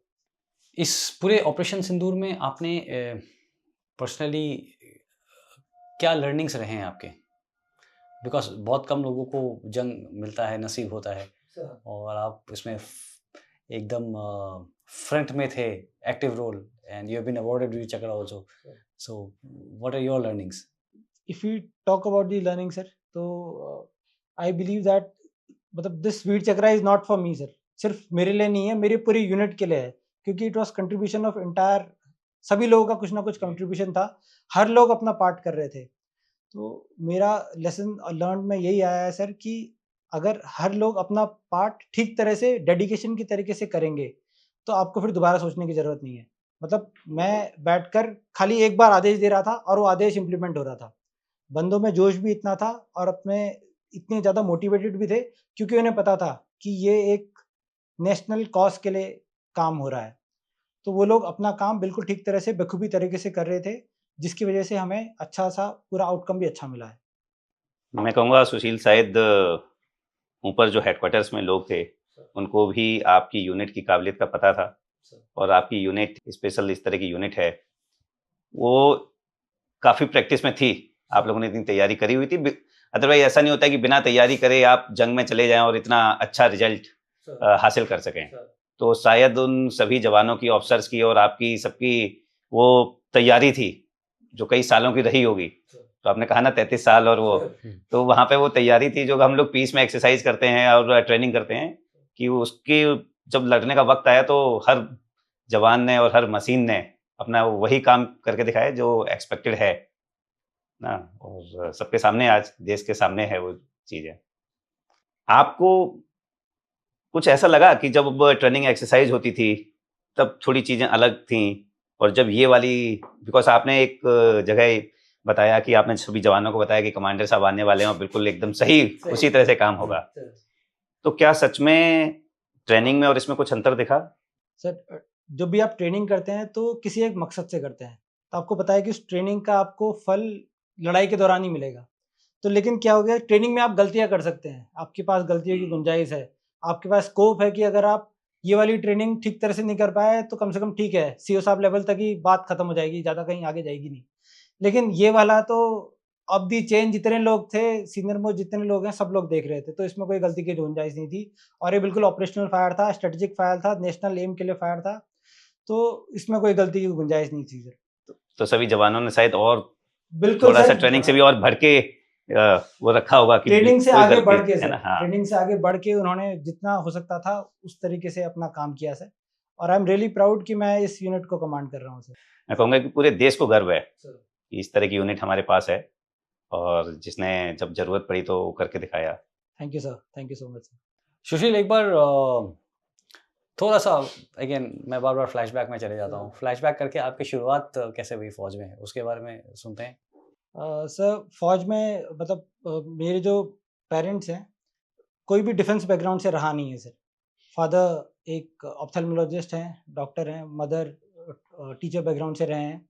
इस पूरे ऑपरेशन सिंदूर में आपने पर्सनली क्या लर्निंग्स रहे हैं आपके? बिकॉज बहुत कम लोगों को जंग मिलता है, नसीब होता है, और आप इसमें एकदम फ्रंट में थे, active role, and you have been awarded Vir Chakra also. So what are your learnings? If you talk about the learning sir, तो आई बिलीव दैट मतलब this Vir Chakra is not for me sir. सिर्फ मेरे लिए नहीं है, मेरी पूरी यूनिट के लिए है, क्योंकि it was contribution of entire, सभी लोगों का कुछ ना कुछ कंट्रीब्यूशन था, हर लोग अपना पार्ट कर रहे थे. तो मेरा लेसन लर्न में यही आया है सर कि अगर हर लोग अपना पार्ट ठीक तरह से डेडिकेशन की तरीके से करेंगे तो आपको फिर दोबारा सोचने की ज़रूरत नहीं है. मतलब मैं बैठकर खाली एक बार आदेश दे रहा था और वो आदेश इम्प्लीमेंट हो रहा था. बंदों में जोश भी इतना था और अपने इतने ज़्यादा मोटिवेटेड भी थे, क्योंकि उन्हें पता था कि ये एक नेशनल कॉज के लिए काम हो रहा है. तो वो लोग अपना काम बिल्कुल ठीक तरह से बखूबी तरीके से कर रहे थे, जिसकी वजह से हमें अच्छा सा पूरा आउटकम भी अच्छा मिला है. मैं कहूँगा सुशील, शायद ऊपर जो हेडक्वार्टर्स में लोग थे उनको भी आपकी यूनिट की काबिलियत का पता था, और आपकी यूनिट स्पेशल इस तरह की यूनिट है, वो काफ़ी प्रैक्टिस में थी. आप लोगों ने इतनी तैयारी करी हुई थी. अदरवाइज ऐसा नहीं होता कि बिना तैयारी करे आप जंग में चले जाएं और इतना अच्छा रिजल्ट हासिल कर सकें. तो शायद उन सभी जवानों की, ऑफिसर्स की और आपकी सबकी वो तैयारी थी जो कई सालों की रही होगी. तो आपने कहा ना 33 साल, और वो तो वहाँ पे वो तैयारी थी जो हम लोग पीस में एक्सरसाइज करते हैं और ट्रेनिंग करते हैं, कि उसकी जब लड़ने का वक्त आया तो हर जवान ने और हर मशीन ने अपना वही काम करके दिखाया जो एक्सपेक्टेड है ना, और सबके सामने, आज देश के सामने है वो चीज़ें. आपको कुछ ऐसा लगा कि जब ट्रेनिंग एक्सरसाइज होती थी तब थोड़ी चीज़ें अलग थीं, और जब ये वाली, बिकॉज आपने एक जगह बताया कि आपने सभी जवानों को बताया कि कमांडर साहब आने वाले हैं और बिल्कुल एकदम सही उसी तरह से काम होगा, तो क्या सच में ट्रेनिंग में और इसमें कुछ अंतर दिखा? सर, जब भी आप ट्रेनिंग करते हैं तो किसी एक मकसद से करते हैं, तो आपको पता है कि उस ट्रेनिंग का आपको फल लड़ाई के दौरान ही मिलेगा. तो लेकिन क्या हो गया, ट्रेनिंग में आप गलतियां कर सकते हैं, आपके पास गलतियों की गुंजाइश है, आपके पास स्कोप है कि अगर आप ये वाली ट्रेनिंग ठीक तरह से नहीं कर पाए तो कम से कम ठीक है, सीओ साहब लेवल तक ही बात खत्म हो जाएगी, ज़्यादा कहीं आगे जाएगी नहीं. लेकिन ये वाला तो अब दी चेन, जितने लोग थे सीनियर मोस्ट, जितने लोग हैं सब लोग देख रहे थे, तो इसमें कोई गलती की गुंजाइश नहीं थी. और ये बिल्कुल ऑपरेशनल फायर था, स्ट्रेटेजिक फायर था, नेशनल एम के लिए फायर था, तो इसमें कोई गलती की गुंजाइश नहीं थी सर. तो सभी जवानों ने शायद और बिल्कुल थोड़ा सा सर, ट्रेनिंग से भी और भर के वो रखा होगा कि ट्रेनिंग से कोई आगे गलती बढ़ के है सर, ना. हाँ, ट्रेनिंग से आगे बढ़ के उन्होंने जितना हो सकता था उस तरीके से अपना काम किया सर. और आई एम रियली प्राउड कि मैं इस यूनिट को कमांड कर रहा हूँ सर. मैं कहूँगा कि पूरे देश को गर्व है सर, कि इस तरह की यूनिट हमारे पास है, और जिसने जब जरूरत पड़ी तो वो करके दिखाया. Thank you sir, thank you so much sir. Sushil, एक बार थोड़ा सा अगेन मैं बार बार फ्लैशबैक में चले जाता हूँ. फ्लैशबैक करके आपकी शुरुआत कैसे हुई फौज में, उसके बारे में सुनते हैं. सर, फौज में मतलब मेरे जो पेरेंट्स हैं, कोई भी डिफेंस बैकग्राउंड से रहा नहीं है सर. फादर एक ऑप्थेल्मोलॉजिस्ट हैं, डॉक्टर हैं, मदर टीचर बैकग्राउंड से रहे हैं,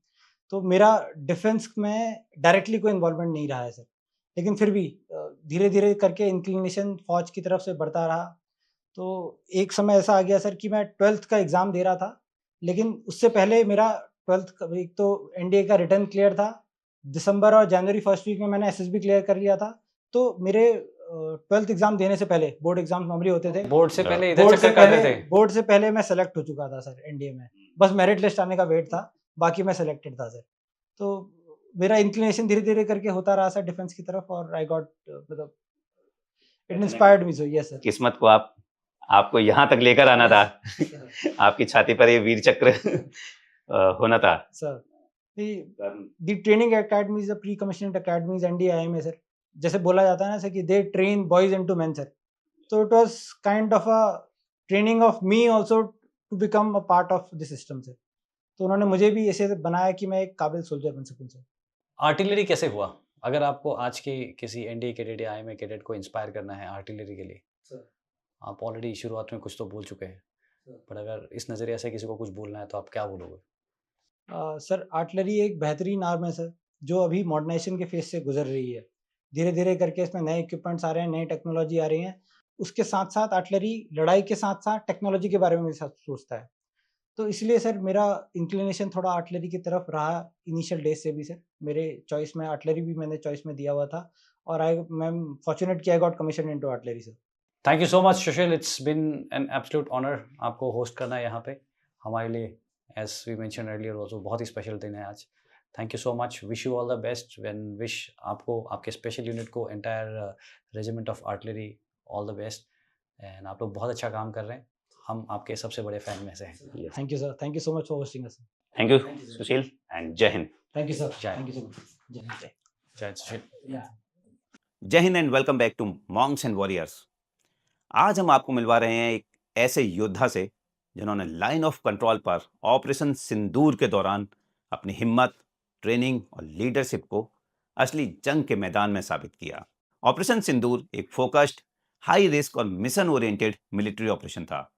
तो मेरा डिफेंस में डायरेक्टली कोई इन्वॉल्वमेंट नहीं रहा है सर. लेकिन फिर भी धीरे धीरे करके इंक्लिनेशन फौज की तरफ से बढ़ता रहा. तो एक समय ऐसा आ गया सर कि मैं 12th का एग्ज़ाम दे रहा था, लेकिन उससे पहले मेरा 12th का एक तो एनडीए का रिटर्न क्लियर था. दिसंबर और जनवरी फर्स्ट वीक में मैंने एसएसबी क्लियर कर लिया था. तो मेरे 12th एग्ज़ाम देने से पहले, बोर्ड एग्ज़ाम नॉर्मली होते थे, बोर्ड से पहले इधर बोर्ड से चक्कर काटते पहले थे. बोर्ड से पहले मैं सेलेक्ट हो चुका था सर एनडीए में. बस मेरिट लिस्ट आने का वेट था, बाकी मैं सेलेक्टेड था सर. तो मेरा इंक्लिनेशन धीरे धीरे करके होता रहा सर डिफेंस की तरफ, और आई गॉट मतलब it inspired me. So yes sir. किस्मत को आपको यहाँ तक लेकर आना था. आपकी छाती पर ये वीर चक्र होना था. Sir, the training academies, the pre-commissioned academies, NDIMA sir, जैसे बोला जाता है ना सर कि they train boys into men sir. तो it was kind of a training of me also to become a part of the system sir. तो उन्होंने मुझे भी ऐसे बनाया कि मैं एक काबिल सोल्जर बन सकूं सर. आर्टिलरी कैसे हुआ? अगर आपको आज के किसी एनडीए कैडेट या आईएमए कैडेट को इंस्पायर करना है आर्टिलरी के लिए, आप ऑलरेडी शुरुआत में कुछ तो बोल चुके हैं, पर अगर इस नज़रिए से किसी को कुछ बोलना है तो आप क्या बोलोगे? सर, आर्टिलरी एक बेहतरीन आर्म है सर, जो अभी मॉडर्नाइजेशन के फेज से गुजर रही है. धीरे धीरे करके इसमें नए इक्विपमेंट्स आ रहे हैं, नई टेक्नोलॉजी आ रही है. उसके साथ साथ आर्टिलरी लड़ाई के साथ साथ टेक्नोलॉजी के बारे में भी सोचता है. तो इसलिए सर मेरा इंक्लिनेशन थोड़ा आर्टिलरी की तरफ रहा इनिशियल डेज से भी सर. मेरे चॉइस में आर्टिलरी भी मैंने चॉइस में दिया हुआ था, और मैं फॉर्चुनेट कि I got commission into artillery sir. Thank you so much Sushil, it's been an absolute honour आपको होस्ट करना है यहाँ पे. हमारे लिए as we mention earlier also बहुत ही स्पेशल दिन है आज। Thank you so much, wish you all the best, वेन विश आपको, आपके स्पेशल यूनिट को, entire regiment of artillery all the best. And आप लोग बहुत अच्छा काम कर रहे हैं, हम आपके सबसे बड़े फैन में से हैं। Thank you sir, thank you so much for hosting us. Thank you Sushil and Jai Hind. Thank you sir, Jai thank you so much. Jai Hind. Jai Sushil. Jai Hind and welcome back to Monks and Warriors. आज हम आपको मिलवा रहे हैं एक ऐसे योद्धा से जिन्होंने लाइन ऑफ कंट्रोल पर ऑपरेशन सिंदूर के दौरान अपनी हिम्मत, ट्रेनिंग और लीडरशिप को असली जंग के मैदान में साबित किया। ऑपरेशन सिंदूर एक फोकस्ड, हाई रिस्क और मिशन ओरिएंटेड मिलिट्री ऑपरेशन था,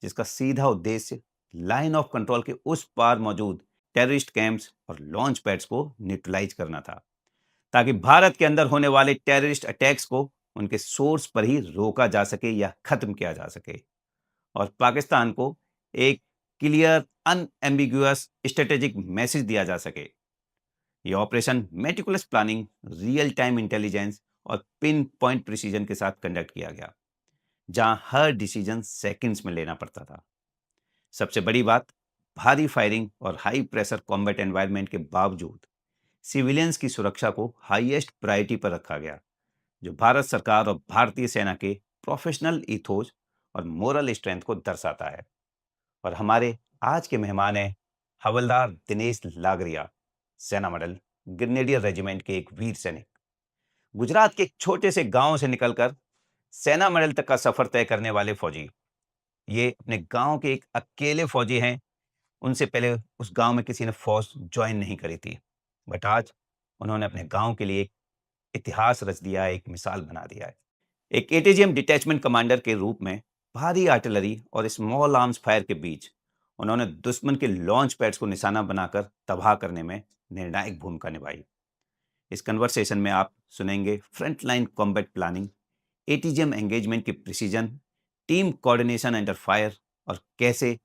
जिसका सीधा उद्देश्य लाइन ऑफ कंट्रोल के उस पार मौजूद टेररिस्ट कैंप्स और लॉन्च पैड्स को न्यूट्रलाइज करना था, ताकि भारत के अंदर होने वाले टेररिस्ट अटैक्स को उनके सोर्स पर ही रोका जा सके या खत्म किया जा सके, और पाकिस्तान को एक क्लियर अनएम्बिगुअस स्ट्रेटेजिक मैसेज दिया जा सके। यह operation meticulous planning, real time intelligence और पिन पॉइंट प्रिसीजन के साथ कंडक्ट किया गया, जहां हर डिसीजन सेकंड्स में लेना पड़ता था। सबसे बड़ी बात, भारी फायरिंग और हाई प्रेशर कॉम्बैट एनवायरनमेंट के बावजूद सिविलियंस की सुरक्षा को हाईएस्ट प्रायोरिटी पर रखा गया, जो भारत सरकार और भारतीय सेना के प्रोफेशनल ईथोस और मोरल स्ट्रेंथ को दर्शाता है। और हमारे आज के मेहमान हैं हवलदार दिनेश लागरिया, सेना मॉडल, ग्रेनेडियर रेजिमेंट के एक वीर सैनिक। गुजरात के एक छोटे से गांव से निकलकर सेना मॉडल तक का सफर तय करने वाले फौजी। ये अपने गांव के एक अकेले फौजी हैं। उनसे पहले उस गांव में किसी ने फौज ज्वाइन नहीं करी थी, बट आज उन्होंने अपने गांव के लिए एक इतिहास रच दिया है, एक मिसाल बना दिया है। एक एटीजीएम डिटैचमेंट कमांडर के रूप में भारी आर्टिलरी और स्मॉल आर्म्स फायर के बीच उन्होंने दुश्मन के लॉन्च पैड्स को निशाना बनाकर तबाह करने में निर्णायक भूमिका निभाई। इस कन्वर्सेशन में आप सुनेंगे front line combat planning, ATGM engagement की precision, team coordination under fire, और कैसे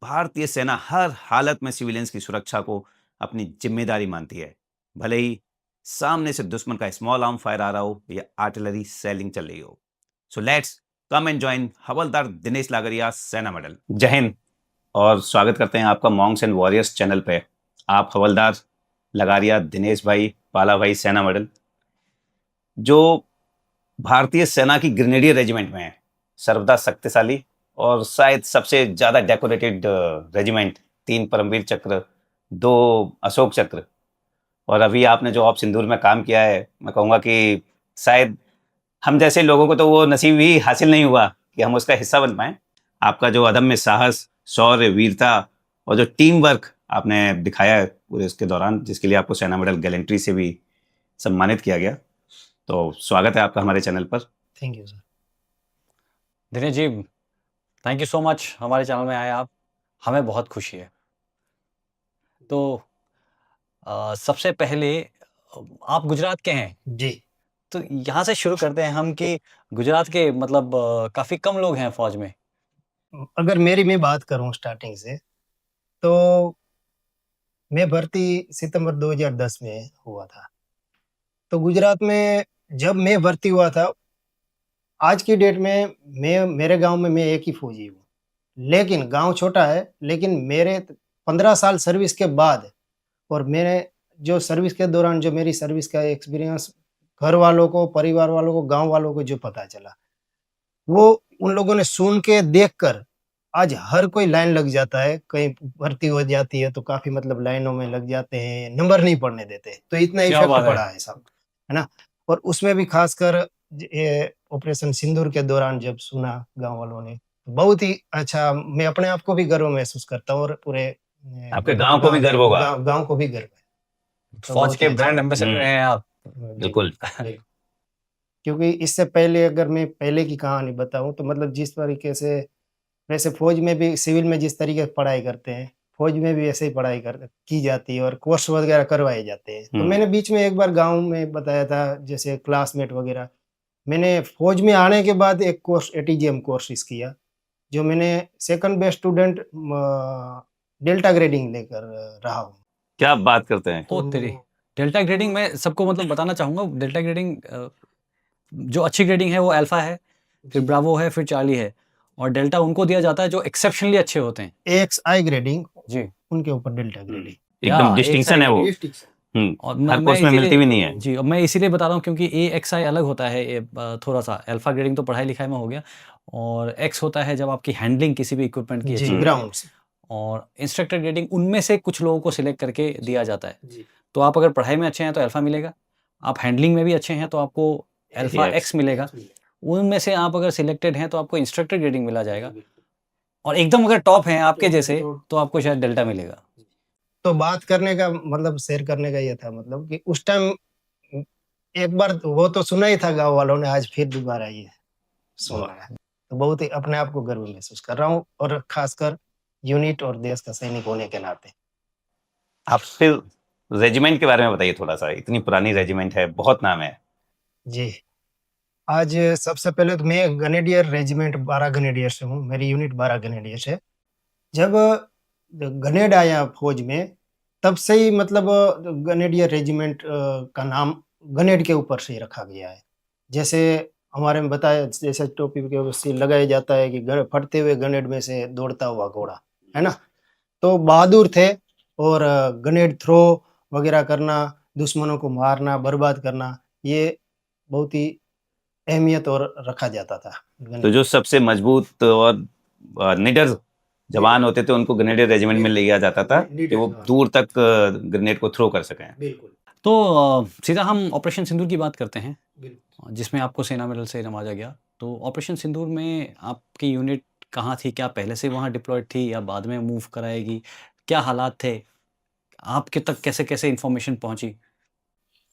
भारतीय सेना हर हालत में सिविलियंस की सुरक्षा को अपनी जिम्मेदारी मानती है, भले ही सामने से दुश्मन का स्मॉल आर्म फायर आ रहा हो या आर्टिलरी सेलिंग चल रही हो। So let's come and join हवलदार दिनेश लागरिया, सेना मॉडल। जय हिंद और स्वागत करते हैं आपका मॉन्क्स एंड वॉरियर्स चैनल पे। आप हवलदार लगारिया दिनेश भाई, पाला भाई, सेना मॉडल, जो भारतीय सेना की ग्रेनेडियर रेजिमेंट में है, सर्वदा शक्तिशाली और शायद सबसे ज़्यादा डेकोरेटेड रेजिमेंट, 3 परमवीर चक्र, 2 अशोक चक्र, और अभी आपने जो ऑप सिंदूर में काम किया है, मैं कहूँगा कि शायद हम जैसे लोगों को तो वो नसीब ही हासिल नहीं हुआ कि हम उसका हिस्सा बन पाएँ। आपका जो अदम्य साहस, शौर्य, वीरता और जो टीम वर्क आपने दिखाया है पूरे इसके दौरान, जिसके लिए आपको सेना मेडल गैलेंट्री से भी सम्मानित किया गया, तो स्वागत है आपका हमारे चैनल पर। Thank you sir. Dinesh ji, thank you so much, हमारे चैनल में आए आप, हमें बहुत खुशी है। तो सबसे पहले आप गुजरात के हैं जी। तो यहाँ से शुरू करते हैं हम कि गुजरात के मतलब काफ़ी कम लोग हैं फौज में। अगर मैं बात करूं स्टार्टिंग से, तो मैं भर्ती सितंबर 2010 में हुआ था। तो गुजरात में जब मैं भर्ती हुआ था, आज की डेट में मेरे गांव में मैं एक ही फौजी हूँ, लेकिन गांव छोटा है, लेकिन मेरे 15 साल सर्विस के बाद और मेरे जो सर्विस के दौरान जो मेरी सर्विस का एक्सपीरियंस घर वालों को, परिवार वालों को, गांव वालों को जो पता चला, वो उन लोगों ने सुन के देखकर आज हर कोई लाइन लग जाता है। कहीं भर्ती हो जाती है तो काफी मतलब लाइनों में लग जाते हैं, नंबर नहीं पढ़ने देते, तो इतना इफेक्ट पड़ा है सब, है ना। और उसमें भी खासकर ऑपरेशन सिंदूर के दौरान जब सुना गांव वालों ने, बहुत ही अच्छा, मैं अपने आप को भी गर्व महसूस करता हूँ और पूरे आपके गांव को भी गर्व होगा। गांव को भी गर्व है। तो फौज के ब्रांड एम्बेसडर हैं आप। बिल्कुल। क्योंकि इससे पहले अगर मैं पहले की कहानी बताऊं तो मतलब जिस तरीके से वैसे फौज में भी, सिविल में जिस तरीके से पढ़ाई करते हैं, फौज में भी ऐसे ही पढ़ाई की जाती है और कोर्स वगैरह करवाए जाते हैं। तो मैंने बीच में एक बार गांव में बताया था, जैसे क्लासमेट वगैरह, मैंने फौज में आने के बाद एक कोर्स एटीजीएम कोर्स किया, जो मैंने second best student delta grading लेकर रहा हूँ। क्या बात करते हैं। ओ तेरी, डेल्टा ग्रेडिंग में सबको मतलब बताना चाहूँगा, डेल्टा ग्रेडिंग जो अच्छी ग्रेडिंग है वो अल्फा है, फिर ब्रावो है, फिर चार्ली है, और डेल्टा उनको दिया जाता है जो एक्सेप्शनली अच्छे होते हैं। AXI ग्रेडिंग, जी, उनके ऊपर डेल्टा ग्रेडिंग। एकदम या, डिस्टिंक्शन है वो। और हर कोर्स में मिलती भी नहीं है। जी, और मैं इसीलिए बता रहा हूँ क्योंकि AXI अलग होता है, ये थोड़ा सा अल्फा ग्रेडिंग तो पढ़ाई लिखाई में हो गया, और एक्स होता है जब आपकी हैंडलिंग किसी भी इक्विपमेंट की जी, अच्छी है, ग्राउंड्स। और इंस्ट्रक्टर ग्रेडिंग उनमें से कुछ लोगों को सिलेक्ट करके दिया जाता है। जी। तो आप अगर पढ़ाई में अच्छे हैं तो अल्फा मिलेगा, आप हैंडलिंग में भी अच्छे हैं तो आपको अल्फा X एक्स मिलेगा, उनमें से आप अगर सिलेक्टेड हैं तो आपको इंस्ट्रक्टर ग्रेडिंग मिला जाएगा, और एकदम अगर टॉप हैं आपके जैसे तो आपको शायद डेल्टा मिलेगा। तो बात करने का मतलब शेयर करने का ये था, मतलब कि उस टाइम एक बार वो तो सुना ही था गांव वालों ने, आज फिर दोबारा ये सुना है, तो बहुत ही अपने आप को गर्व महसूस कर रहा हूँ, और खासकर यूनिट और देश का सैनिक होने के नाते। आप फिर रेजिमेंट के बारे में बताइए थोड़ा सा, इतनी पुरानी रेजिमेंट है, बहुत नाम है। जी, आज सबसे पहले तो मैं ग्रेनेडियर रेजिमेंट 12 ग्रेनेडियर से हूँ, मेरी यूनिट 12 ग्रेनेडियर से। जब ग्रेनेड आया फौज में, तब से ही मतलब ग्रेनेडियर रेजिमेंट का नाम ग्रेनेड के ऊपर से ही रखा गया है। जैसे हमारे में बताया, जैसे टोपी के ऊपर से लगाया जाता है कि फटते हुए ग्रेनेड में से दौड़ता हुआ घोड़ा, है ना। तो बहादुर थे, और ग्रेनेड थ्रो वगैरह करना, दुश्मनों को मारना, बर्बाद करना, ये बहुत ही अहमियत और रखा जाता था। तो जो सबसे मजबूत और निडर जवान होते थे उनको ग्रेनेडियर रेजिमेंट में लिया जाता था कि वो दूर तक ग्रेनेड को थ्रो कर सकें। बिल्कुल। तो सीधा हम ऑपरेशन सिंदूर की बात करते हैं, जिसमें आपको सेना मेडल से नवाजा गया। तो ऑपरेशन सिंदूर में आपकी यूनिट कहाँ थी? क्या पहले से वहाँ डिप्लॉयड थी या बाद में मूव कराएगी? क्या हालात थे? आपके तक कैसे-कैसे इन्फॉर्मेशन पहुँची?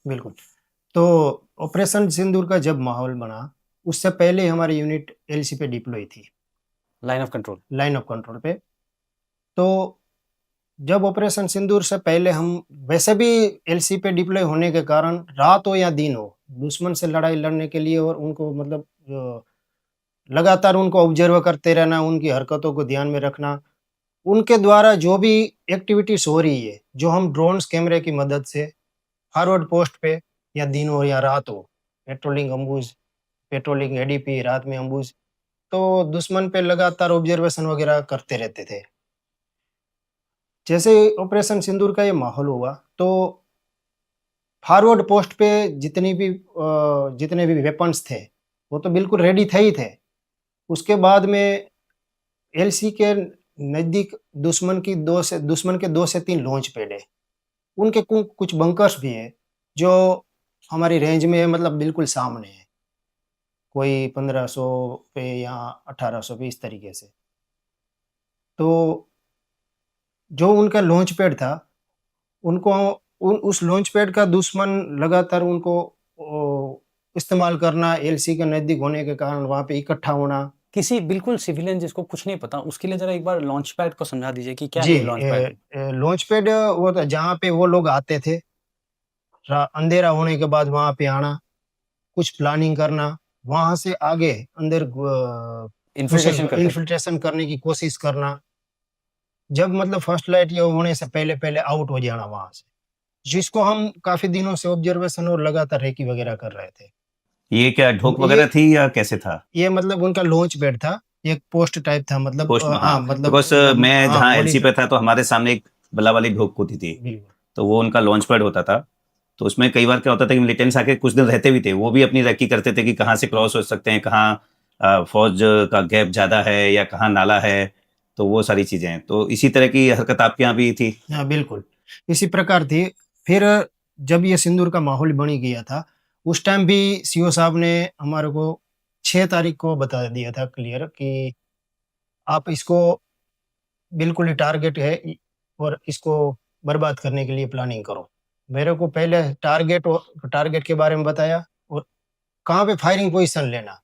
बिल्कुल। तो ऑपरेशन सिंदूर का जब माहौल बना, उससे पहले हमारी यूनिट LC पे डिप्लॉय थी, line of control. Line of control पे। तो जब ऑपरेशन सिंदूर से पहले हम वैसे भी LC पे डिप्लॉय होने के कारण, रात हो या दिन हो, दुश्मन से लड़ाई लड़ने के लिए और उनको मतलब लगातार उनको ऑब्जर्व करते रहना, उनकी हरकतों को ध्यान में रखना, उनके द्वारा जो भी एक्टिविटीज हो रही है, जो हम ड्रोन्स कैमरे की मदद से फॉरवर्ड पोस्ट पे, या दिन हो या रात हो, पेट्रोलिंग अम्बुज, पेट्रोलिंग ADP, रात में अम्बुज, तो दुश्मन पे लगातार ऑब्जर्वेशन वगैरह करते रहते थे। जैसे ऑपरेशन सिंदूर का ये माहौल हुआ, तो फॉरवर्ड पोस्ट पे जितने भी वेपन्स थे, वो तो बिल्कुल रेडी थे ही थे। उसके बाद में LC के नज़दीक दुश्मन के 2 से 3 लॉन्च पैड है। उनके कुछ बंकर्स भी हैं, जो हमारी रेंज में है, मतलब बिल्कुल सामने है। कोई 1500 पे या 1800 पे, इस तरीके से। तो जो उनका लॉन्च पैड था, उनको उस लॉन्च पैड का दुश्मन लगातार उनको इस्तेमाल करना, LC के नज़दीक होने के कारण वहाँ पे इकट्ठा होना। किसी बिल्कुल सिविलियन जिसको कुछ नहीं पता, उसके लिए ज़रा एक बार लॉन्च पैड को समझा दीजिए कि क्या है जी, ये लॉन्च पैड? लॉन्च पैड वो था जहाँ पे वो लोग आते थे, अंधेरा होने के बाद वहाँ पे आना, कुछ प्लानिंग करना, वहाँ से आगे अंदर इन्फिल्ट्रेशन करने की कोशिश करना। जब मतलब फर्स्ट लाइट ये होने से पहले आउट हो जाना वहाँ से, जिसको हम काफी दिनों से ऑब्जर्वेशन और लगातार रेकी वगैरह कर रहे थे। ये क्या ढोक वगैरह थी या कैसे था? ये मतलब उनका लॉन्च पैड था, एक पोस्ट टाइप था, मतलब पोस्ट में, हाँ, मतलब बिकॉज मैं जहाँ LC पे था तो हमारे सामने एक बल्ला वाली ढोक होती थी, तो वो उनका लॉन्च पैड होता था। तो उसमें कई बार क्या होता था कि मिलिटेंट्स आके कुछ दिन रहते भी थे, वो भी अपनी रेकी करते थे कि कहाँ से क्रॉस हो सकते हैं, कहाँ फौज का गैप ज्यादा है या कहाँ नाला है, तो वो सारी चीजें हैं। तो इसी तरह की हरकत आपके यहाँ भी थी? हाँ, बिल्कुल इसी प्रकार थी। फिर जब ये सिंदूर का माहौल बनी गया था, उस टाइम भी CO साहब ने हमारे को 6 तारीख को बता दिया था क्लियर कि आप इसको बिल्कुल ही टारगेट है, और इसको बर्बाद करने के लिए प्लानिंग करो। मेरे को पहले टारगेट के बारे में बताया, और कहाँ पे फायरिंग पोजीशन लेना,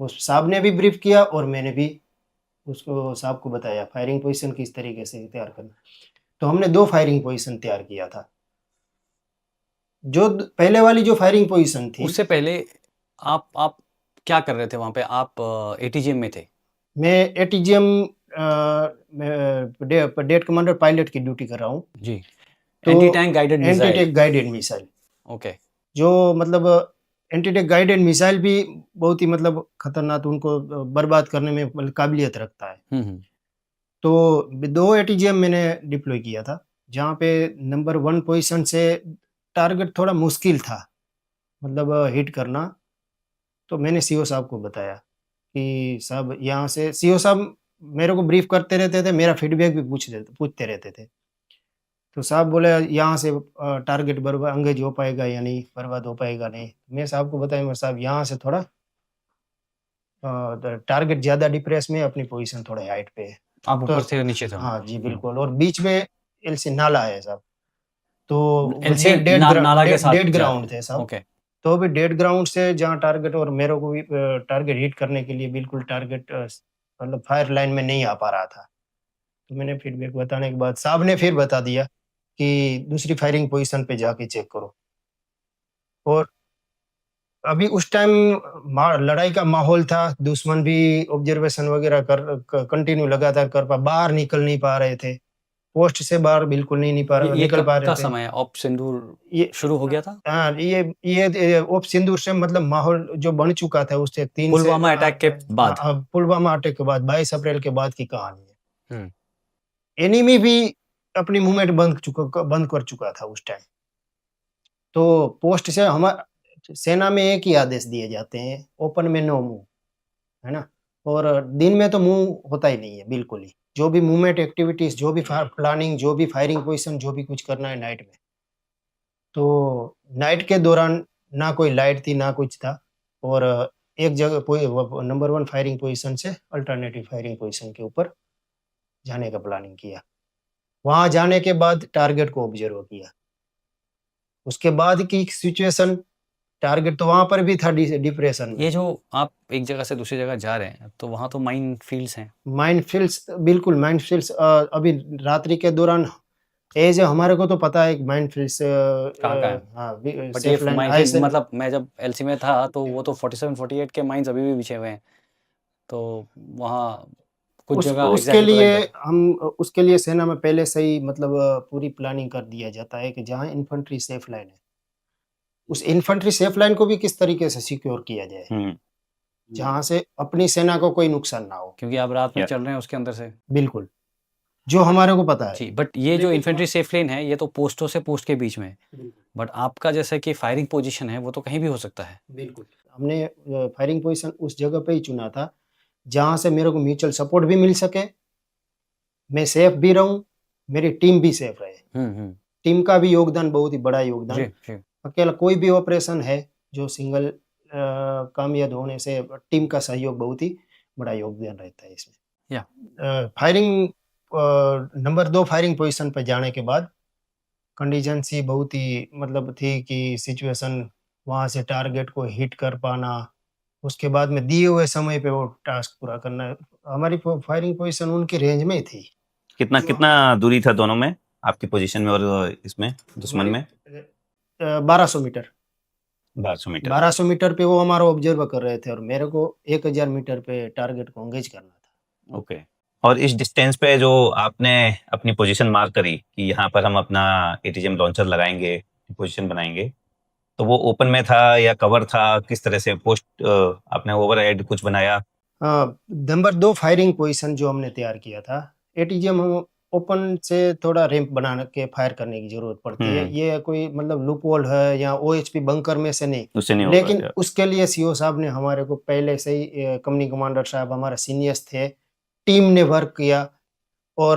उस साहब ने भी ब्रीफ किया, और मैंने भी उसको साहब को बताया फायरिंग पोजीशन किस तरीके से तैयार करना। तो हमने 2 फायरिंग पोजीशन तैयार किया था। जो पहले वाली जो फायरिंग पोजीशन थी, उससे पहले आप क्या कर रहे थे वहाँ पे? आप ATGM में थे? मैं ATGM डेट कमांडर पायलट की ड्यूटी कर रहा हूँ जी। तो anti tank guided missile. Anti tank guided missile, okay. जो मतलब एंटी टैंक गाइडेड मिसाइल भी बहुत ही मतलब खतरनाक, उनको बर्बाद करने में मतलब काबिलियत रखता है। तो 2 एटीजीएम मैंने डिप्लॉय किया था, जहाँ पे नंबर 1 पोजीशन से टारगेट थोड़ा मुश्किल था, मतलब हिट करना। तो मैंने सीओ साहब को बताया कि साहब यहाँ से, सीओ साहब मेरे को ब्रीफ करते रहते थे, मेरा फीडबैक भी पूछते रहते थे। तो साहब बोले यहाँ से टारगेट बर्बाद एंगेज हो पाएगा या नहीं, बर्बाद हो पाएगा नहीं। मैं साहब को बताया, मैं साहब यहाँ से थोड़ा टारगेट ज़्यादा डिप्रेस में, अपनी पोजीशन थोड़ा हाइट पे है। आप ऊपर थे नीचे थे? हाँ जी बिल्कुल। और बीच में एलसी नाला है साहब, तो एलसी नाला के साथ डेड ग्राउंड थे साहब। ओके। तो भी डेड ग्राउंड से जहाँ टारगेट, और मेरे को भी टारगेट हिट करने के लिए बिल्कुल टारगेट मतलब फायर लाइन में नहीं आ पा रहा था। तो मैंने फीडबैक बताने के बाद साहब ने फिर बता दिया कि दूसरी फायरिंग पोजीशन पे जाके चेक करो। और अभी उस टाइम लड़ाई का माहौल था, दुश्मन भी ऑब्जर्वेशन वगैरह कंटिन्यू लगातार कर बाहर निकल नहीं पा रहे थे, पोस्ट से बाहर बिल्कुल नहीं निकल पा रहे थे। समय ऑप सिंदूर ये शुरू हो गया था? हाँ, ये ऑप सिंदूर से मतलब माहौल जो बन चुका था उससे 3 से पुलवामा अटैक के बाद। पुलवामा अटैक के बाद 22 अप्रैल के बाद की कहानी है। एनिमी भी अपनी मूवमेंट बंद कर चुका था उस टाइम। तो पोस्ट से हमारा सेना में एक ही आदेश दिए जाते हैं, ओपन में नो मूव, है ना। और दिन में तो मूव होता ही नहीं है बिल्कुल ही। जो भी मूवमेंट एक्टिविटीज, जो भी प्लानिंग, जो भी फायरिंग पोजीशन, जो भी कुछ करना है नाइट में। तो नाइट के दौरान ना कोई लाइट थी ना कुछ था, और एक जगह नंबर 1 फायरिंग पोजीशन से अल्टरनेटिव फायरिंग पोजीशन के ऊपर जाने का प्लानिंग किया। वहां जाने के बाद टारगेट को ऑब्जर्व किया। उसके बाद की सिचुएशन, टारगेट तो वहां पर भी था डिप्रेशन में। ये जो आप एक जगह से दूसरी जगह जा रहे हैं, तो वहां तो माइन फील्ड्स हैं। माइन फील्ड्स, बिल्कुल माइन फील्ड्स। अभी रात्रि के दौरान एज हमारे को तो पता है माइन फील्ड्स कहाँ का है। हाँ, बट ये मतलब मैं जब एलसी में था तो वो तो 47-48 के माइंस अभी भी बिछे हुए हैं, तो वहाँ कुछ जगह उसके लिए सेना में पहले से ही मतलब पूरी प्लानिंग कर दिया जाता है कि जहाँ इन्फेंट्री सेफ लाइन है, उस इन्फेंट्री सेफ लाइन को भी किस तरीके से सिक्योर किया जाए, जहाँ से अपनी सेना को कोई नुकसान ना हो, क्योंकि आप रात में चल रहे हैं उसके अंदर से। बिल्कुल, जो हमारे को पता है जी। बट ये जो इन्फेंट्री सेफ लाइन है, ये तो पोस्टों से पोस्ट के बीच में है, बट आपका जैसे कि फायरिंग पोजीशन है वो तो कहीं भी हो सकता है। बिल्कुल, हमने फायरिंग पोजीशन उस जगह पे ही चुना था जहाँ से मेरे को म्यूचुअल सपोर्ट भी मिल सके, मैं सेफ भी रहूं, मेरी टीम भी सेफ रहे। टीम का भी योगदान बहुत ही बड़ा योगदान। अकेला कोई भी ऑपरेशन है जो सिंगल कामयाब होने से टीम का सहयोग बहुत ही बड़ा योगदान रहता है इसमें। फायरिंग नंबर 2 फायरिंग पोजीशन पर जाने के बाद कंडीशंस ही बहुत ही मतलब थी कि सिचुएशन वहाँ से टारगेट को हिट कर पाना, उसके बाद में दिए हुए समय पे वो टास्क पूरा करना। हमारी फायरिंग पोजीशन उनकी रेंज में थी। कितना दूरी था दोनों में, आपकी पोजीशन में और इसमें दुश्मन में? 1200 मीटर। 1200 मीटर पे वो हमारा ऑब्जर्व कर रहे थे और मेरे को 1000 मीटर पे टारगेट को एंगेज करना था। ओके। और इस डिस्टेंस पे जो आपने अपनी पोजीशन मार्क करी कि यहाँ पर हम अपना एटीजीएम लॉन्चर लगाएंगे, पोजीशन बनाएंगे, तो वो ओपन में था या कवर था, किस तरह से पोस्ट आपने ओवरहेड कुछ बनाया? नंबर 2 फायरिंग पोजीशन जो हमने तैयार किया था, एटीजीएम हम ओपन से थोड़ा रैंप बना के फायर करने की जरूरत पड़ती है। ये कोई मतलब लूप होल है या ओएचपी बंकर में से नहीं, लेकिन उसके लिए सीओ साहब ने हमारे को पहले से ही, कंपनी कमांडर साहब हमारे सीनियर्स थे, टीम ने वर्क किया और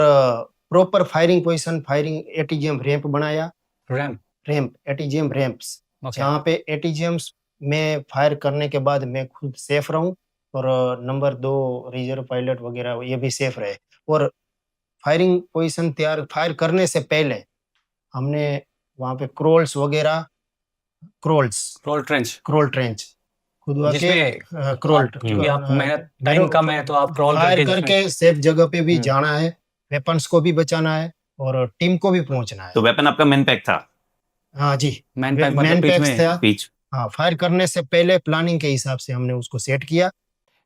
proper firing position, firing ATGM ramp बनाया। रैंप एटीजीएम रैंप्स, जहाँ पे एटीजीएम्स में फायर करने के बाद मैं खुद सेफ रहूं और नंबर 2 रिजर्व पायलट वगैरह ये भी सेफ रहे। और फायरिंग पोजीशन तैयार फायर करने से पहले हमने वहाँ पे क्रोल ट्रेंच खुदवा के क्रोल, क्योंकि आप मेहनत टाइम कम है तो आप क्रॉल करके सेफ जगह पे भी जाना है, वेपन्स को भी बचाना है और टीम को भी पहुंचना है। तो वेपन आपका मैन पैक था? हाँ जी, मैन पैक था। हाँ, फायर करने से पहले प्लानिंग के हिसाब से हमने उसको सेट किया।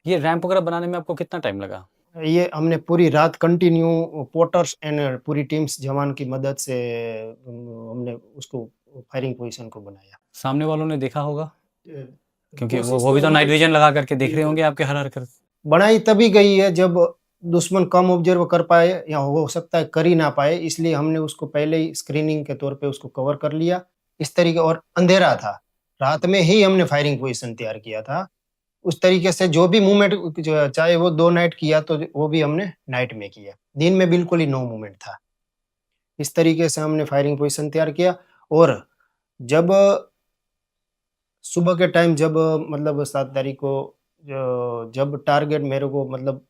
ये रैंप वगैरह बनाने में आपको कितना टाइम लगा? ये हमने पूरी रात कंटिन्यू पोर्टर्स एंड पूरी टीम्स जवान की मदद से हमने उसको फायरिंग पोजीशन को बनाया। सामने वालों ने देखा होगा? क्योंकि वो कोशिश भी तो तो नाइट हमारी विजन लगा करके देख रहे बिल्कुल होंगे आपके हर हरकत। बनाई तभी गई है जब दुश्मन कम ऑब्जर्व कर पाए या हो सकता है कर ही ना पाए, इसलिए हमने उसको पहले ही स्क्रीनिंग के तौर पे उसको कवर कर लिया इस तरीके। और अंधेरा था, रात में ही हमने फायरिंग पोजीशन तैयार किया था। उस तरीके से जो भी मूवमेंट चाहे वो 2 नाइट किया तो वो भी हमने नाइट में किया। दिन में बिल्कुल ही नो मूवमेंट था। इस तरीके से हमने फायरिंग पोजीशन तैयार किया। और जब सुबह के टाइम जब मतलब 7 तारीख को जब टारगेट मेरे को मतलब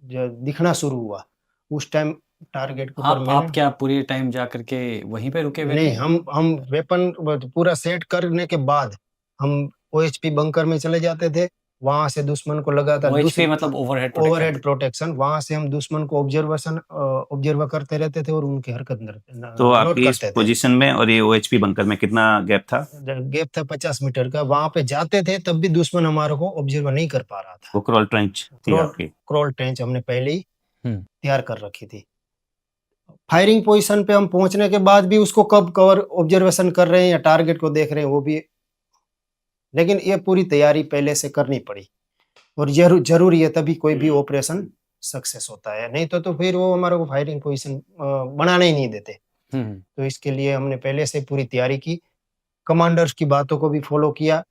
दिखना शुरू हुआ, उस टाइम टारगेट के ऊपर आप मैंने क्या पूरी टाइम जा करके वहीं पे रुके हुए नहीं, थे? हम वेपन पूरा सेट करने के बाद हम ओएचपी बंकर में चले जाते थे। वहां से दुश्मन को लगातार ओएचपी मतलब ओवरहेड प्रोटेक्शन। ओवरहेड प्रोटेक्शन, वहां से हम दुश्मन को ऑब्जर्व करते रहते थे और उनकी हरकत तो नोट आपकी इस करते थे। पोजीशन में और ये ओएचपी बंकर में कितना गैप था? गैप था 50 मीटर का। वहां पे जाते थे तब भी दुश्मन हमारे को ऑब्जर्व नहीं कर पा रहा था। वो क्रॉल ट्रेंच थी आपकी? क्रॉल ट्रेंच हमने पहले ही हम्म। तैयार कर रखी थी। फायरिंग पोजीशन पे हम पहुंचने के बाद भी उसको कब कवर ऑब्जर्वेशन कर रहे हैं या टारगेट को देख रहे हैं वो भी, लेकिन ये पूरी तैयारी पहले से करनी पड़ी और जरूरी है, तभी कोई भी ऑपरेशन सक्सेस होता है। नहीं तो फिर वो हमारे को फायरिंग पोजीशन बनाने ही नहीं देते। तो इसके लिए हमने पहले से पूरी तैयारी की, कमांडर्स की बातों को भी फॉलो किया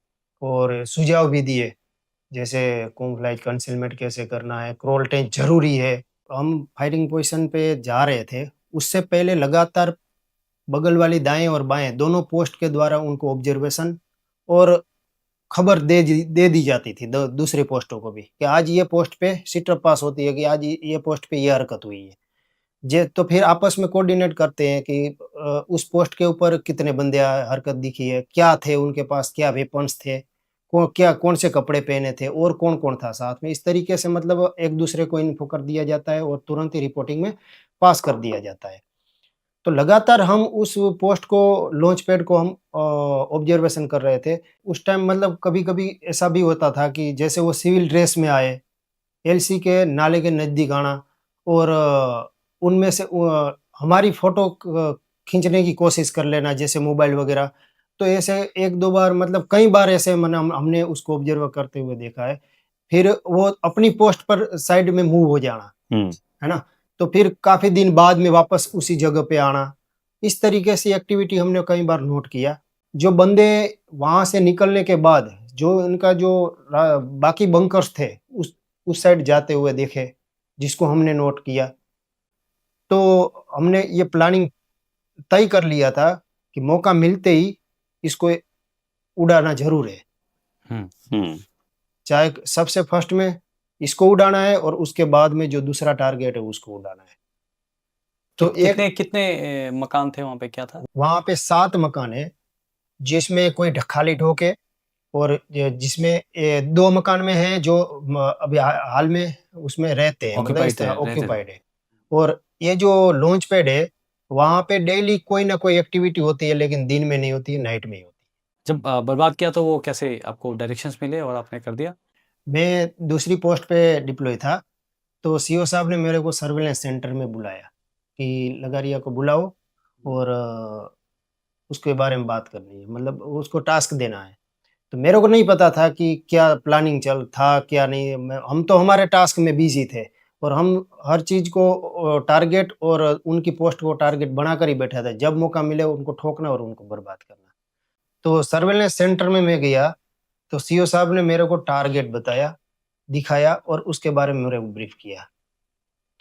और सुझाव भी दिए, जैसे कॉम्फ्लाइज कंसीलमेंट कैसे करना है, क्रॉल टेंच जरूरी है। हम फायरिंग पोजीशन पे जा रहे थे, उससे पहले लगातार बगल वाली दाएं और बाएं दोनों पोस्ट के द्वारा उनको ऑब्जर्वेशन और खबर दे दी जाती थी दूसरे पोस्टों को भी कि आज ये पोस्ट पे सिटअप पास होती है, कि आज ये पोस्ट पे ये हरकत हुई है। तो फिर आपस में कोऑर्डिनेट करते हैं कि उस पोस्ट के ऊपर कितने बंदे हरकत दिखी है, क्या थे उनके पास, क्या वेपन्स थे, कौन से कपड़े पहने थे और कौन कौन था साथ में। इस तरीके से मतलब एक दूसरे को इन्फो कर दिया जाता है और तुरंत ही रिपोर्टिंग में पास कर दिया जाता है। तो लगातार हम उस पोस्ट को, लॉन्च पैड को हम ऑब्जर्वेशन कर रहे थे। उस टाइम मतलब कभी कभी ऐसा भी होता था कि जैसे वो सिविल ड्रेस में आए, एलसी के नाले के नज़दीक आना और उनमें से हमारी फोटो खींचने की कोशिश कर लेना, जैसे मोबाइल वगैरह। तो ऐसे 1-2 बार मतलब कई बार ऐसे हमने उसको ऑब्जर्व करते हुए देखा है। फिर वो अपनी पोस्ट पर साइड में मूव हो जाना, है ना, तो फिर काफी दिन बाद में वापस उसी जगह पे आना। इस तरीके से एक्टिविटी हमने कई बार नोट किया। जो बंदे वहां से निकलने के बाद जो इनका जो बाकी बंकर्स थे उस साइड जाते हुए देखे, जिसको हमने नोट किया। तो हमने ये प्लानिंग तय कर लिया था कि मौका मिलते ही इसको उड़ाना जरूर है। चाहे सबसे फर्स्ट में इसको उड़ाना है और उसके बाद में जो दूसरा टारगेट है उसको उड़ाना है। तो कितने मकान थे वहां पे, क्या था? वहां पे 7 मकान है, जिसमें कोई खाली ठोके और जिसमें 2 मकान में है जो अभी हाल में उसमें रहते हैं, मतलब ऑक्यूपाइड है। और ये जो लॉन्च पैड है वहां पे डेली कोई ना कोई एक्टिविटी होती है, लेकिन दिन में नहीं होती है, नाइट में ही होती है। जब बर्बाद किया तो वो कैसे आपको डायरेक्शंस मिले और आपने कर दिया? मैं दूसरी पोस्ट पे डिप्लॉय था, तो सीओ साहब ने मेरे को सर्वेलेंस सेंटर में बुलाया कि लगारिया को बुलाओ और उसके बारे में बात करनी है, मतलब उसको टास्क देना है। तो मेरे को नहीं पता था कि क्या प्लानिंग चल था क्या नहीं। हम तो हमारे टास्क में बिजी थे और हम हर चीज़ को टारगेट और उनकी पोस्ट को टारगेट बनाकर ही बैठा था, जब मौका मिले उनको ठोकना और उनको बर्बाद करना। तो सर्वेलेंस सेंटर में मैं गया तो सीओ साहब ने मेरे को टारगेट बताया, दिखाया और उसके बारे में मेरे को ब्रीफ किया।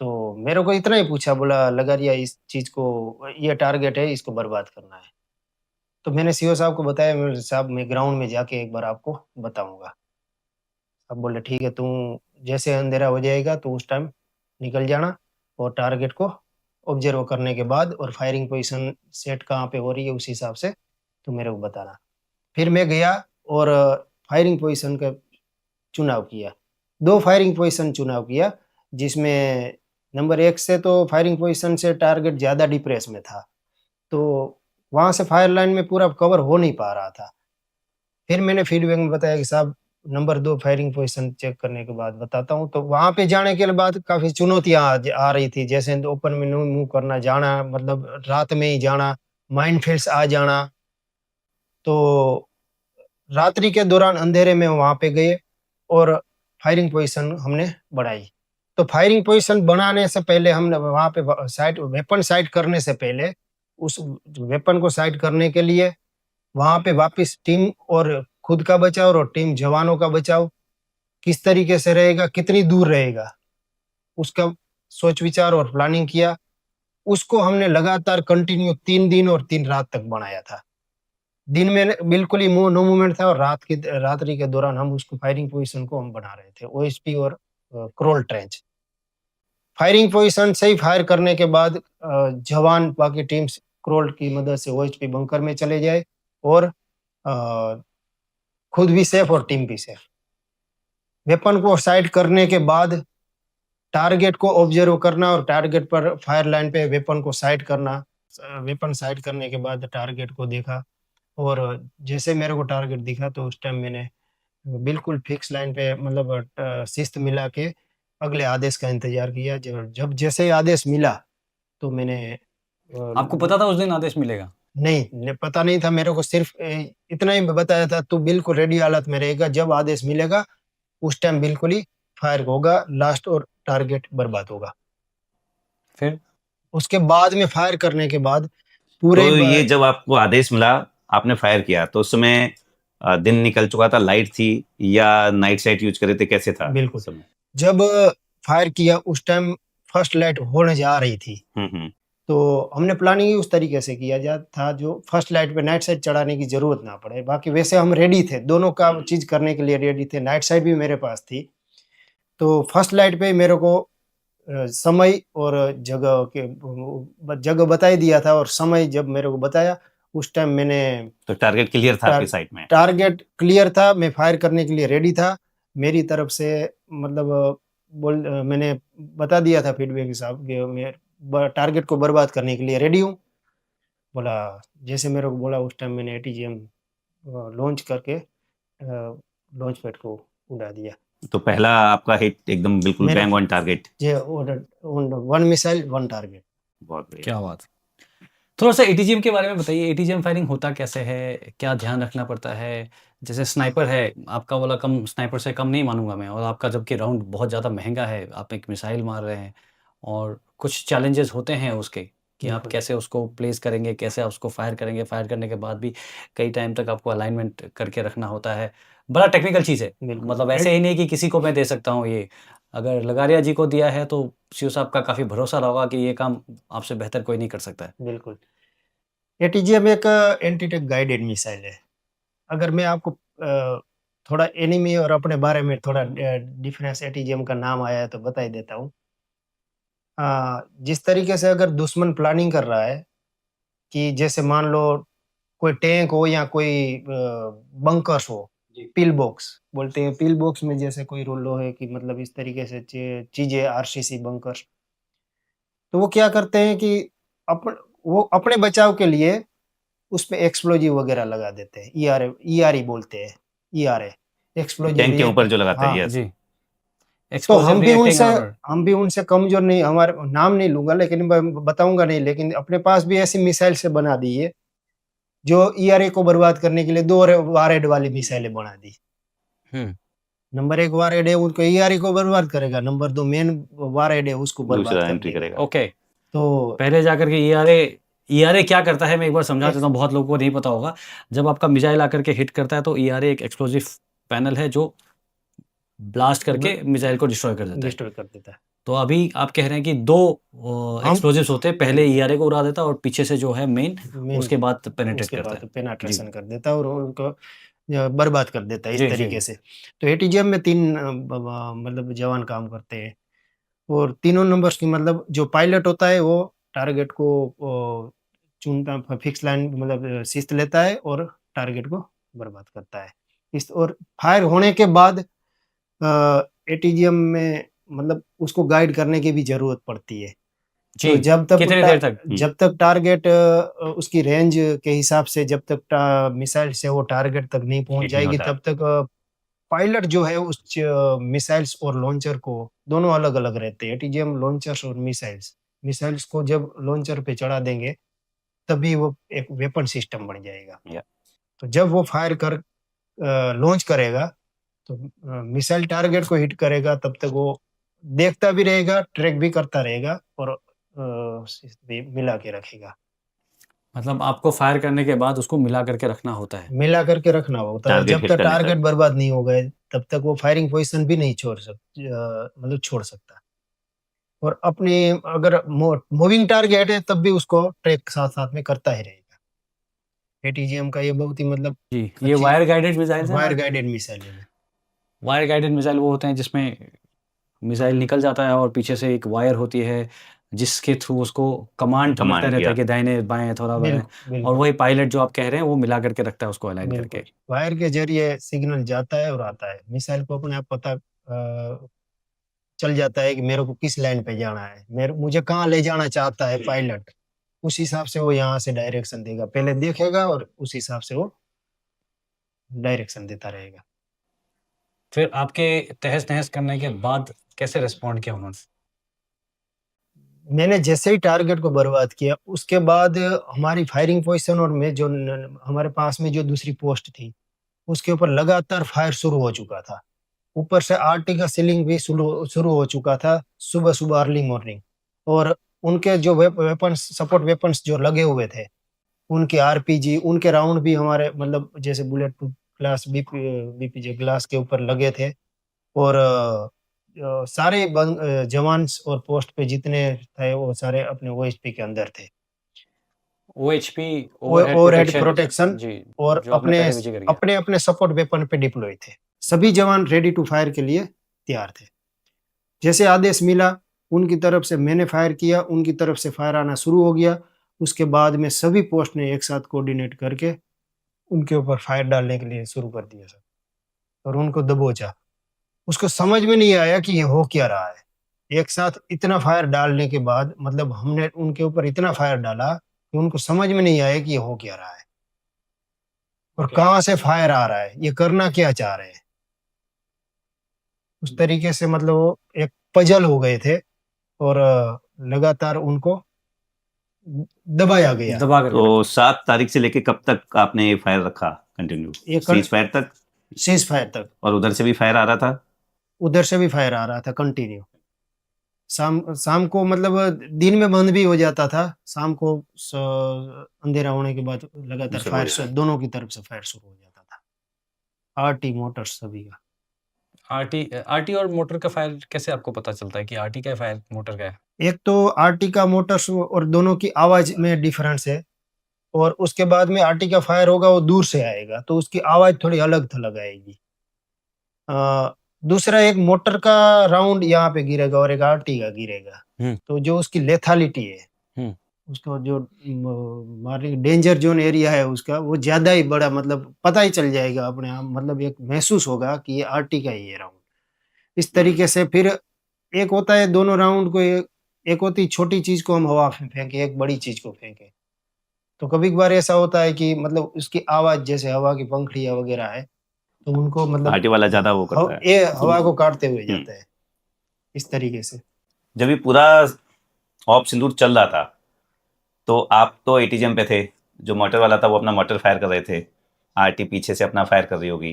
तो मेरे को इतना ही पूछा, बोला लगारिया इस चीज़ को, ये टारगेट है, इसको बर्बाद करना है। तो मैंने सीओ साहब को बताया, मेरे साहब मैं ग्राउंड में जाके एक बार आपको बताऊंगा। अब बोले ठीक है, तुम जैसे अंधेरा हो जाएगा तो उस टाइम निकल जाना और टारगेट को ऑब्जर्व करने के बाद और फायरिंग पोजीशन सेट कहाँ पे हो रही है उस हिसाब से तो मेरे को बताना। फिर मैं गया और फायरिंग पोजीशन का चुनाव किया। 2 फायरिंग पोजीशन चुनाव किया, जिसमें नंबर 1 से तो फायरिंग पोजीशन से टारगेट ज़्यादा डिप्रेस में था, तो वहाँ से फायर लाइन में पूरा कवर हो नहीं पा रहा था। फिर मैंने फीडबैक में बताया कि साहब नंबर 2 फायरिंग पोजीशन चेक करने के बाद बताता हूँ। तो वहाँ पे जाने के बाद काफ़ी चुनौतियाँ आ रही थी, जैसे ओपन में मूव करना, जाना मतलब रात में ही जाना, माइनफील्ड्स आ जाना। तो रात्रि के दौरान अंधेरे में वहां पे गए और फायरिंग पोजीशन हमने बढ़ाई। तो फायरिंग पोजीशन बनाने से पहले हमने वहां पे साइड वेपन साइड करने से पहले उस वेपन को साइड करने के लिए वहां पे वापस टीम और खुद का बचाव और टीम जवानों का बचाव किस तरीके से रहेगा, कितनी दूर रहेगा, उसका सोच विचार और प्लानिंग किया। उसको हमने लगातार कंटिन्यू 3 दिन और 3 रात तक बनाया था। दिन में बिल्कुल ही नो मूवमेंट था और रात्रि के दौरान हम उसको फायरिंग पोजीशन को हम बना रहे थे, ओएसपी और क्रोल ट्रेंच। फायरिंग पोजीशन से ही फायर करने के बाद जवान बाकी टीम क्रोल की मदद से ओएचपी बंकर में चले जाए और खुद भी सेफ और टीम भी सेफ। वेपन को साइड करने के बाद टारगेट को ऑब्जर्व करना और टारगेट पर फायर लाइन पे वेपन को साइड करना। वेपन साइड करने के बाद टारगेट को देखा और जैसे मेरे को टारगेट दिखा तो उस टाइम मैंने बिल्कुल फिक्स लाइन पे मतलब शिस्त मिला के अगले आदेश का इंतजार किया। जब जैसे ही आदेश मिला तो मैंने आपको पता था उस दिन आदेश मिलेगा? नहीं, पता नहीं था मेरे को, सिर्फ इतना ही बताया था तू बिल्कुल रेडी हालत में रहेगा, जब आदेश मिलेगा उस टाइम बिल्कुल ही फायर होगा लास्ट और टारगेट बर्बाद होगा। फिर उसके बाद में फायर करने के बाद पूरे तो ये जब आपको आदेश मिला आपने फायर किया तो उस समय दिन निकल चुका था, लाइट थी या नाइट साइट यूज कर रहे थे, कैसे था? बिल्कुल समय जब फायर किया उस टाइम फर्स्ट लाइट होने जा रही थी। तो हमने प्लानिंग ही उस तरीके से किया जा था जो फर्स्ट लाइट पे नाइट साइड चढ़ाने की जरूरत ना पड़े। बाकी वैसे हम रेडी थे, दोनों का चीज करने के लिए रेडी थे। नाइट साइड भी मेरे पास थी। तो फर्स्ट लाइट पे मेरे को समय और जगह बता ही दिया था और समय जब मेरे को बताया उस टाइम मैंने तो टारगेट क्लियर था आपकी साइड में? टारगेट क्लियर था, मैं फायर करने के लिए रेडी था। मेरी तरफ से मतलब मैंने बता दिया था फीडबैक के साथ कि मैं टारगेट को बर्बाद करने के लिए रेडी हूँ। बोला जैसे मेरे को बोला उस टाइम मैंने एटीजीएम लॉन्च करके लॉन्च पैड को उड़ा दिया। तो पहला आपका हिट एकदम बिल्कुल bang on target? One missile one target. बहुत बढ़िया, क्या बात। थोड़ा सा एटीजीएम के बारे में बताइए, एटीजीएम फायरिंग होता कैसे है, क्या ध्यान रखना पड़ता है? जैसे स्नाइपर है, आपका वाला कम स्नाइपर से कम नहीं मानूंगा मैं, और आपका जबकि राउंड बहुत ज़्यादा महंगा है, आप एक मिसाइल मार रहे हैं और कुछ चैलेंजेस होते हैं उसके कि आप कैसे उसको प्लेस करेंगे, कैसे आप उसको फायर करेंगे। फायर करने के बाद भी कई टाइम तक आपको अलाइनमेंट करके रखना होता है, बड़ा टेक्निकल चीज़ है। मतलब ऐसे ही नहीं कि किसी को मैं दे सकता हूँ ये, अगर लगारिया जी को दिया है तो सीओ साहब का काफ़ी भरोसा रहा होगा कि ये काम आपसे बेहतर कोई नहीं कर सकता है। बिल्कुल। एटीजीएम एक एंटी-टेक गाइडेड मिसाइल है। अगर मैं आपको थोड़ा एनिमी और अपने बारे में थोड़ा डिफरेंस एटीजीएम का नाम आया है तो बता ही देता हूँ। जिस तरीके से अगर दुश्मन प्लानिंग कर रहा है कि जैसे मान लो कोई टैंक हो या कोई बंकर्स हो, पिल बॉक्स बोलते हैं, पिल बॉक्स में जैसे कोई रोलो है कि मतलब इस तरीके से चीजें आरसीसी बंकर्स, तो वो क्या करते हैं कि वो अपने बचाव के लिए उसमें एक्सप्लोजिव वगैरह लगा देते हैं। ईआरई बोलते हैं, ईआरए एक्सप्लोजिव टैंक के ऊपर जो लगाते हैं। जी। तो हम भी उनसे कमजोर नहीं, हमारे नाम नहीं लूंगा लेकिन बताऊंगा नहीं, लेकिन अपने पास भी ऐसी मिसाइल से बना दी है जो ईआरए को बर्बाद करने के लिए 2 वारहेड वाली मिसाइलें बना दी। नंबर 1 वारहेड है उनको ईआरए को बर्बाद करेगा, नंबर 2 मेन वारहेड है उसको बर्बाद करेगा। ओके, तो पहले जाकर के ईआरए क्या करता है मैं एक बार समझा देता हूँ, बहुत लोगों को नहीं पता होगा। जब आपका मिसाइल आकर के हिट करता है तो ईआरए एक एक्सप्लोजिव पैनल है जो ब्लास्ट करके मिसाइल को डिस्ट्रॉय कर देता है। तो अभी आप कह रहे हैं कि 2 एक्सप्लोजिव्स होते हैं, पहले ईआरए को उड़ा देता है और पीछे से जो है मेन उसके बाद पेनिट्रेशन कर देता है और उनको बर्बाद कर देता है इस तरीके से। तो एटीजीएम में 3 मतलब जवान काम करते हैं और तीनों नंबर्स की मतलब जो पायलट होता है वो टारगेट को चुनता, फिक्स लाइन मतलब शिस्त लेता है और टारगेट को बर्बाद करता है। इस और फायर होने के बाद एटीजीएम में मतलब उसको गाइड करने की भी जरूरत पड़ती है। तो कितने देर तक? जब तक टारगेट उसकी रेंज के हिसाब से जब तक मिसाइल से वो टारगेट तक नहीं पहुंच जाएगी तब तक पायलट जो है उस मिसाइल्स और लॉन्चर को, दोनों अलग अलग रहते हैं एटीजीएम लॉन्चर्स और मिसाइल्स को जब लॉन्चर पे चढ़ा देंगे तभी वो एक वेपन सिस्टम बन जाएगा। तो जब वो फायर कर लॉन्च करेगा तो मिसाइल टारगेट को हिट करेगा, तब तक वो देखता भी रहेगा, ट्रैक भी करता रहेगा और मिला के रखेगा। मतलब आपको फायर करने के बाद उसको मिला करके रखना होता है। मिला करके रखना होता है, टारगेट जब हिट तक करने तक। टारगेट बर्बाद नहीं हो गए तब तक वो फायरिंग पोजीशन भी नहीं मतलब छोड़ सकता। और अपनी अगर मूविंग टारगेट है तब भी उसको ट्रैक साथ साथ में करता ही रहेगा। एटीजीएम का ये बहुत ही मतलब जी, ये wire guided missile wire guided missile है। वायर गाइडेड मिसाइल वो होते हैं जिसमें मिसाइल निकल जाता है और पीछे से एक वायर होती है जिसके थ्रू उसको कमांड मिलता रहता या है कि दाहिने बाएं थोड़ा बाएं, बिल्कुल और बिल्कुल वही पायलट जो आप कह रहे हैं वो मिला करके रखता है उसको अलाइन करके। बिल्कुल वायर के जरिए सिग्नल जाता है और आता है। मिसाइल को अपने आप पता चल जाता है कि मेरे को किस लाइन पे जाना है, मुझे कहाँ ले जाना चाहता है पायलट, उस हिसाब से वो यहाँ से डायरेक्शन देगा, पहले देखेगा और उस हिसाब से वो डायरेक्शन देता रहेगा। फिर आपके तहस नहस करने के बाद कैसे रिस्पॉन्ड किया उन्होंने? मैंने जैसे ही टारगेट को बर्बाद किया उसके बाद हमारी फायरिंग पोजीशन और मैं जो हमारे पास में जो दूसरी पोस्ट थी उसके ऊपर लगातार फायर शुरू हो चुका था। ऊपर से आरटी का सीलिंग भी शुरू हो चुका था सुबह सुबह अर्ली मॉर्निंग। और उनके जो वेपन्स सपोर्ट वेपन्स जो लगे हुए थे, उनके आरपीजी, उनके राउंड भी हमारे मतलब जैसे बुलेट प्रूफ ग्लास बीपीजे ग्लास के ऊपर लगे थे। और सारे जवान और पोस्ट पे जितने थे वो सारे अपने ओएचपी के अंदर थे। ओएचपी ओवरहेड प्रोटेक्शन जी, और जो आपने अपने पहले भी जिक्र किया। अपने अपने सपोर्ट वेपन पे डिप्लॉय थे। सभी जवान रेडी टू फायर के लिए तैयार थे। जैसे आदेश मिला उनकी तरफ से मैंने फायर किया, उनकी तरफ से फायर आना शुरू हो गया। उसके बाद में सभी पोस्ट ने एक साथ कोऑर्डिनेट करके उनके ऊपर फायर डालने के लिए शुरू कर दिया सर, और उनको दबोचा। उसको समझ में नहीं आया कि ये हो क्या रहा है। एक साथ इतना फायर डालने के बाद मतलब हमने उनके ऊपर इतना फायर डाला कि उनको समझ में नहीं आया कि ये हो क्या रहा है और कहाँ से फायर आ रहा है, ये करना क्या चाह रहे हैं। उस तरीके से मतलब वो एक पजल हो गए थे और लगातार उनको दबाया गया। दबा करके तो 7 तारीख से लेके कब तक आपने ये फायर रखा कंटिन्यू? ये सीज फायर तक? सीज फायर तक। और उधर से भी फायर आ रहा था? उधर से भी फायर आ रहा था कंटिन्यू। शाम को मतलब दिन में बंद भी हो जाता था, शाम को अंधेरा होने के बाद लगातार शुरू हो फायर जाता। दोनों की तरफ से फायर शुरू हो जाता था। आरटी मोटर्स सभी का। आरटी और मोटर का फायर कैसे आपको पता चलता है कि आरटी का है फायर मोटर का है? एक तो आरटी का मोटर्स और दोनों की आवाज में डिफरेंस है, और उसके बाद में आरटी का फायर होगा वो दूर से आएगा तो उसकी आवाज थोड़ी अलग थलग आएगी। दूसरा एक मोटर का राउंड यहाँ पे गिरेगा और एक आरटी का गिरेगा, तो जो उसकी लेथालिटी है, उसका जो मारने डेंजर जोन एरिया है उसका वो ज्यादा ही बड़ा, मतलब पता ही चल जाएगा अपने आप, मतलब एक महसूस होगा कि ये आरटी का ही है राउंड। इस तरीके से फिर एक होता है दोनों राउंड को, एक होती छोटी चीज को हम हवा में फेंके, एक बड़ी चीज को फेंके। तो कभी कभार ऐसा होता है कि मतलब उसकी आवाज जैसे हवा की पंखड़ियां वगैरह है तो उनको मतलब आरटी वाला ज्यादा वो करता है, ये हवा को काटते हुए जाता है। इस तरीके से जब ये पूरा ऑप सिंदूर चल रहा था तो आप तो एटीजीएम पे थे, जो मोटर वाला था वो अपना मोटर फायर कर रहे थे, आरटी पीछे से अपना फायर कर रही होगी,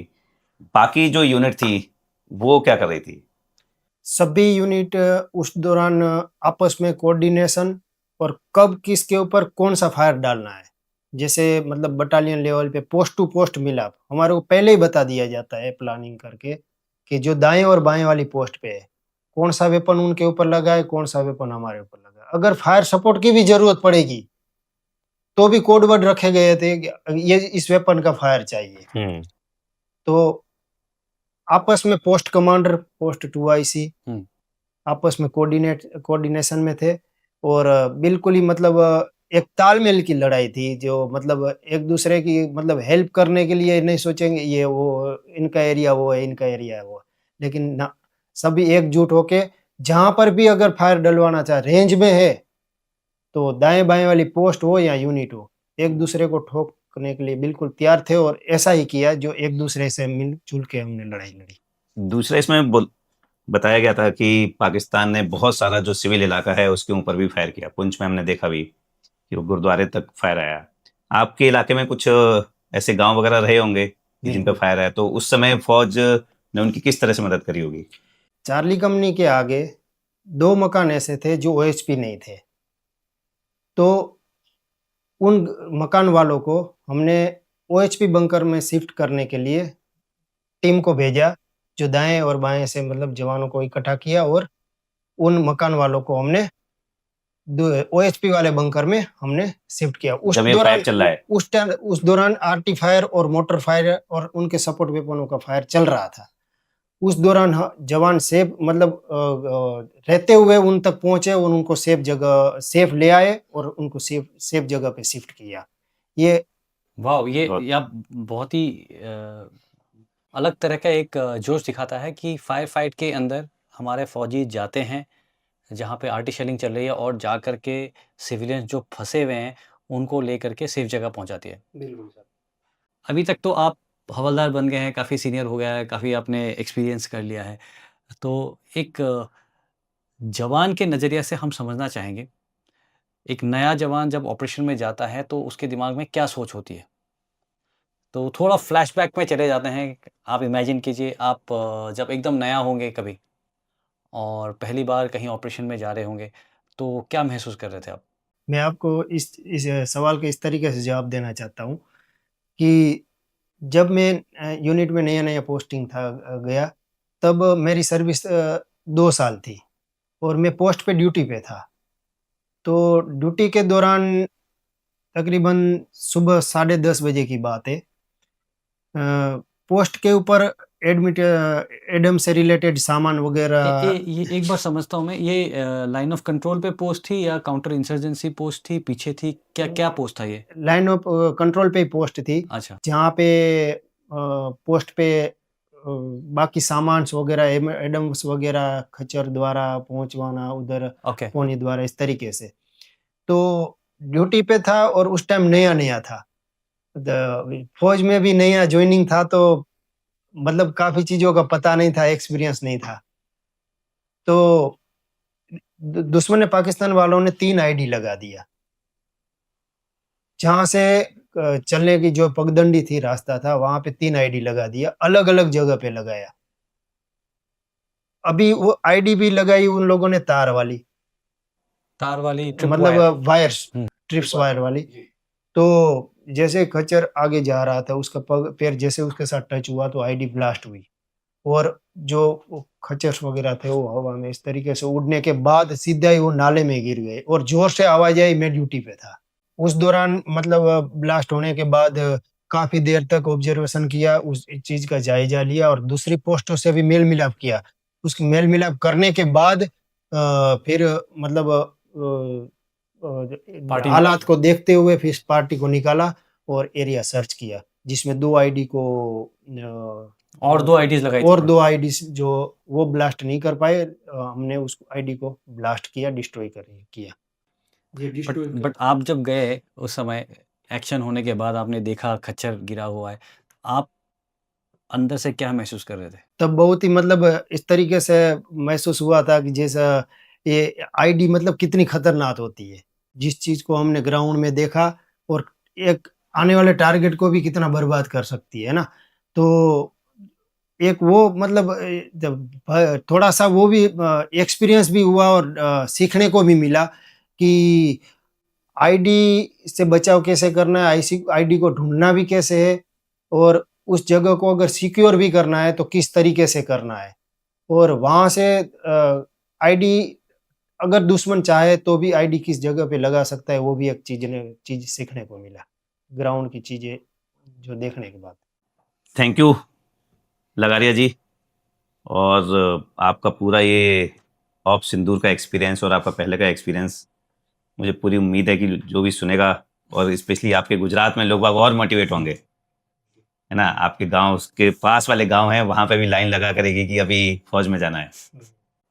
बाकी जो यूनिट थी वो क्या कर रही थी? सभी यूनिट उस दौरान आपस में कोऑर्डिनेशन और कब किसके ऊपर कौन सा फायर डालना है, जैसे मतलब बटालियन लेवल पे पोस्ट टू पोस्ट मिलाप हमारे को पहले ही बता दिया जाता है प्लानिंग करके कि जो दाएं और बाएं वाली पोस्ट पे है कौन सा वेपन उनके ऊपर लगा है, कौन सा वेपन हमारे ऊपर लगा है। अगर फायर सपोर्ट की भी जरूरत पड़ेगी तो भी कोड वर्ड रखे गए थे कि ये इस वेपन का फायर चाहिए। तो आपस में पोस्ट कमांडर पोस्ट 2IC आपस में कोऑर्डिनेशन में थे और बिल्कुल ही मतलब एक तालमेल की लड़ाई थी, जो मतलब एक दूसरे की मतलब हेल्प करने के लिए नहीं सोचेंगे ये वो इनका एरिया वो है, इनका एरिया है वो, लेकिन ना, सभी एकजुट होके जहां पर भी अगर फायर डलवाना चाहे रेंज में है तो दाएं बाएं वाली पोस्ट हो या यूनिट हो एक दूसरे को ठोकने के लिए बिल्कुल तैयार थे और ऐसा ही किया, जो एक दूसरे से मिलजुल के हमने लड़ाई लड़ी। दूसरा इसमें बताया गया था कि पाकिस्तान ने बहुत सारा जो सिविल इलाका है उसके ऊपर भी फायर किया। पुंछ में हमने देखा भी कि वो गुरुद्वारे तक फायर आया। आपके इलाके में कुछ ऐसे गांव वगैरह रहे होंगे कि जिन पे फायर है, तो उस समय फौज ने उनकी किस तरह से मदद करी होगी? चार्ली कंपनी के आगे 2 मकान ऐसे थे जो ओएचपी नहीं थे, तो उन मकान वालों को हमने ओएचपी बंकर में शिफ्ट करने के लिए टीम को भेजा, जो दाएं और बाएं से मतलब जवानों को इकट्ठा किया और उन मकान वालों को हमने ओएचपी वाले बंकर में हमने शिफ्ट किया। जब ये फायर चल रहा है, उस दौरान आरटी फायर और मोटर फायर और उनके सपोर्ट वेपनों का फायर चल रहा था। उस दौरान जवान सेफ मतलब रहते हुए उन तक पहुंचे और उनको सेफ ले आए और उनको सेफ जगह पे शिफ्ट किया। ये वाह, ये आप बहुत ही अलग तरह का एक जोश दिखाता है कि फायर फाइट के अंदर हमारे फौजी जाते हैं जहाँ पे आर्टी शेलिंग चल रही है और जा कर के सिविलियंस जो फंसे हुए हैं उनको लेकर के सेफ जगह पहुँचाती है। बिल्कुल सर। अभी तक तो आप हवलदार बन गए हैं, काफ़ी सीनियर हो गया है, काफ़ी आपने एक्सपीरियंस कर लिया है। तो एक जवान के नज़रिया से हम समझना चाहेंगे, एक नया जवान जब ऑपरेशन में जाता है तो उसके दिमाग में क्या सोच होती है? तो थोड़ा फ्लैशबैक में चले जाते हैं। आप इमेजिन कीजिए आप जब एकदम नया होंगे कभी और पहली बार कहीं ऑपरेशन में जा रहे होंगे, तो क्या महसूस कर रहे थे आप? मैं आपको इस सवाल का इस तरीके से जवाब देना चाहता हूँ कि जब मैं यूनिट में नया-नया पोस्टिंग था गया, तब मेरी सर्विस 2 साल थी और मैं पोस्ट पे ड्यूटी पे था। तो ड्यूटी के दौरान तकरीबन सुबह 10:30 बजे की बात है। पोस्ट के ऊपर एडम से रिलेटेड सामान वगैरह ये एक बार समझता हूँ मैं, ये लाइन ऑफ कंट्रोल पे पोस्ट थी या काउंटर इंसर्जेंसी पोस्ट थी, पीछे थी? क्या पोस्ट था ये? लाइन ऑफ कंट्रोल पे ही पोस्ट थी, अच्छा, जहाँ पे पोस्ट पे बाकी सामान वगैरह एडम्स वगैरह खच्चर द्वारा पहुंचवाना उधर ओके। पोनी द्वारा इस तरीके से। तो ड्यूटी पे था और उस टाइम नया-नया था। फौज में भी नया ज्वाइनिंग था, तो मतलब काफ़ी चीज़ों का पता नहीं था, एक्सपीरियंस नहीं था। तो दुश्मन पाकिस्तान वालों ने 3 आईडी लगा दिया। जहाँ से चलने की जो पगडंडी थी, रास्ता था, वहाँ पे 3 आईडी लगा दिया, अलग-अलग जगह पे लगाया। अभी वो आईडी भी लगाई उन लोगों ने तार वाली, ट्रिप मतलब वायर्स, हम्म। ट्रिप्स वायर वाली। तो जैसे खच्चर आगे जा रहा था, उसका पैर जैसे उसके साथ टच हुआ तो आईडी ब्लास्ट हुई और जो खच्चर वगैरह थे वो हवा में इस तरीके से उड़ने के बाद सीधा ही वो नाले में गिर गए और जोर से आवाज आई। मैं ड्यूटी पे था उस दौरान, मतलब ब्लास्ट होने के बाद काफी देर तक ऑब्जर्वेशन किया, उस चीज का जायजा लिया और दूसरी पोस्टों से भी मेल मिलाप किया। उसकी मेल मिलाप करने के बाद फिर मतलब हालात को देखते हुए फिर पार्टी को निकाला और एरिया सर्च किया, जिसमें 2 आईडी को और 2 आईडीज लगाई और थी। 2 आईडीज जो वो ब्लास्ट नहीं कर पाए, हमने उस आईडी को ब्लास्ट किया, डिस्ट्रॉय किया। बट आप जब गए उस समय एक्शन होने के बाद आपने देखा खच्चर गिरा हुआ है, आप अंदर से क्या महसूस कर रहे थे? तब बहुत ही मतलब इस तरीके से महसूस हुआ था कि जैसा ये आईडी मतलब कितनी खतरनाक होती है, जिस चीज को हमने ग्राउंड में देखा और एक आने वाले टारगेट को भी कितना बर्बाद कर सकती है ना। तो एक वो मतलब जब थोड़ा सा वो भी एक्सपीरियंस भी हुआ और सीखने को भी मिला कि आईडी से बचाव कैसे करना है, आईडी को ढूंढना भी कैसे है और उस जगह को अगर सिक्योर भी करना है तो किस तरीके से करना है। और वहाँ से आईडी अगर दुश्मन चाहे तो भी आईडी किस जगह पे लगा सकता है, वो भी एक चीज सीखने को मिला, ग्राउंड की चीजें जो देखने के बाद। थैंक यू लगारिया जी। और आपका पूरा ये ऑप सिंदूर का एक्सपीरियंस और आपका पहले का एक्सपीरियंस, मुझे पूरी उम्मीद है कि जो भी सुनेगा और स्पेशली आपके गुजरात में लोग बाग और मोटिवेट होंगे, है ना। आपके गांव के पास वाले गांव हैं, वहां पे भी लाइन लगा करेगी कि अभी फौज में जाना है।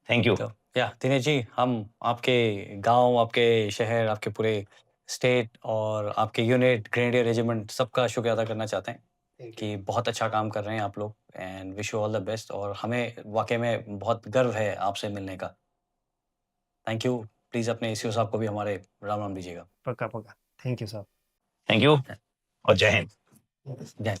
Thank you. तो दिनेश जी, हम आपके गांव, आपके शहर, आपके पूरे स्टेट और आपके यूनिट, ग्रेनेडियर रेजिमेंट सबका शुक्रिया अदा करना चाहते हैं कि बहुत अच्छा काम कर रहे हैं आप लोग and wish you all the best. और हमें वाकई में बहुत गर्व है आपसे मिलने का। Thank you. प्लीज़ अपने सीओ साहब को भी हमारे राम राम दीजिएगा। पक्का। थैंक यू साहब। थैंक यू और जय हिंद। जय हिंद।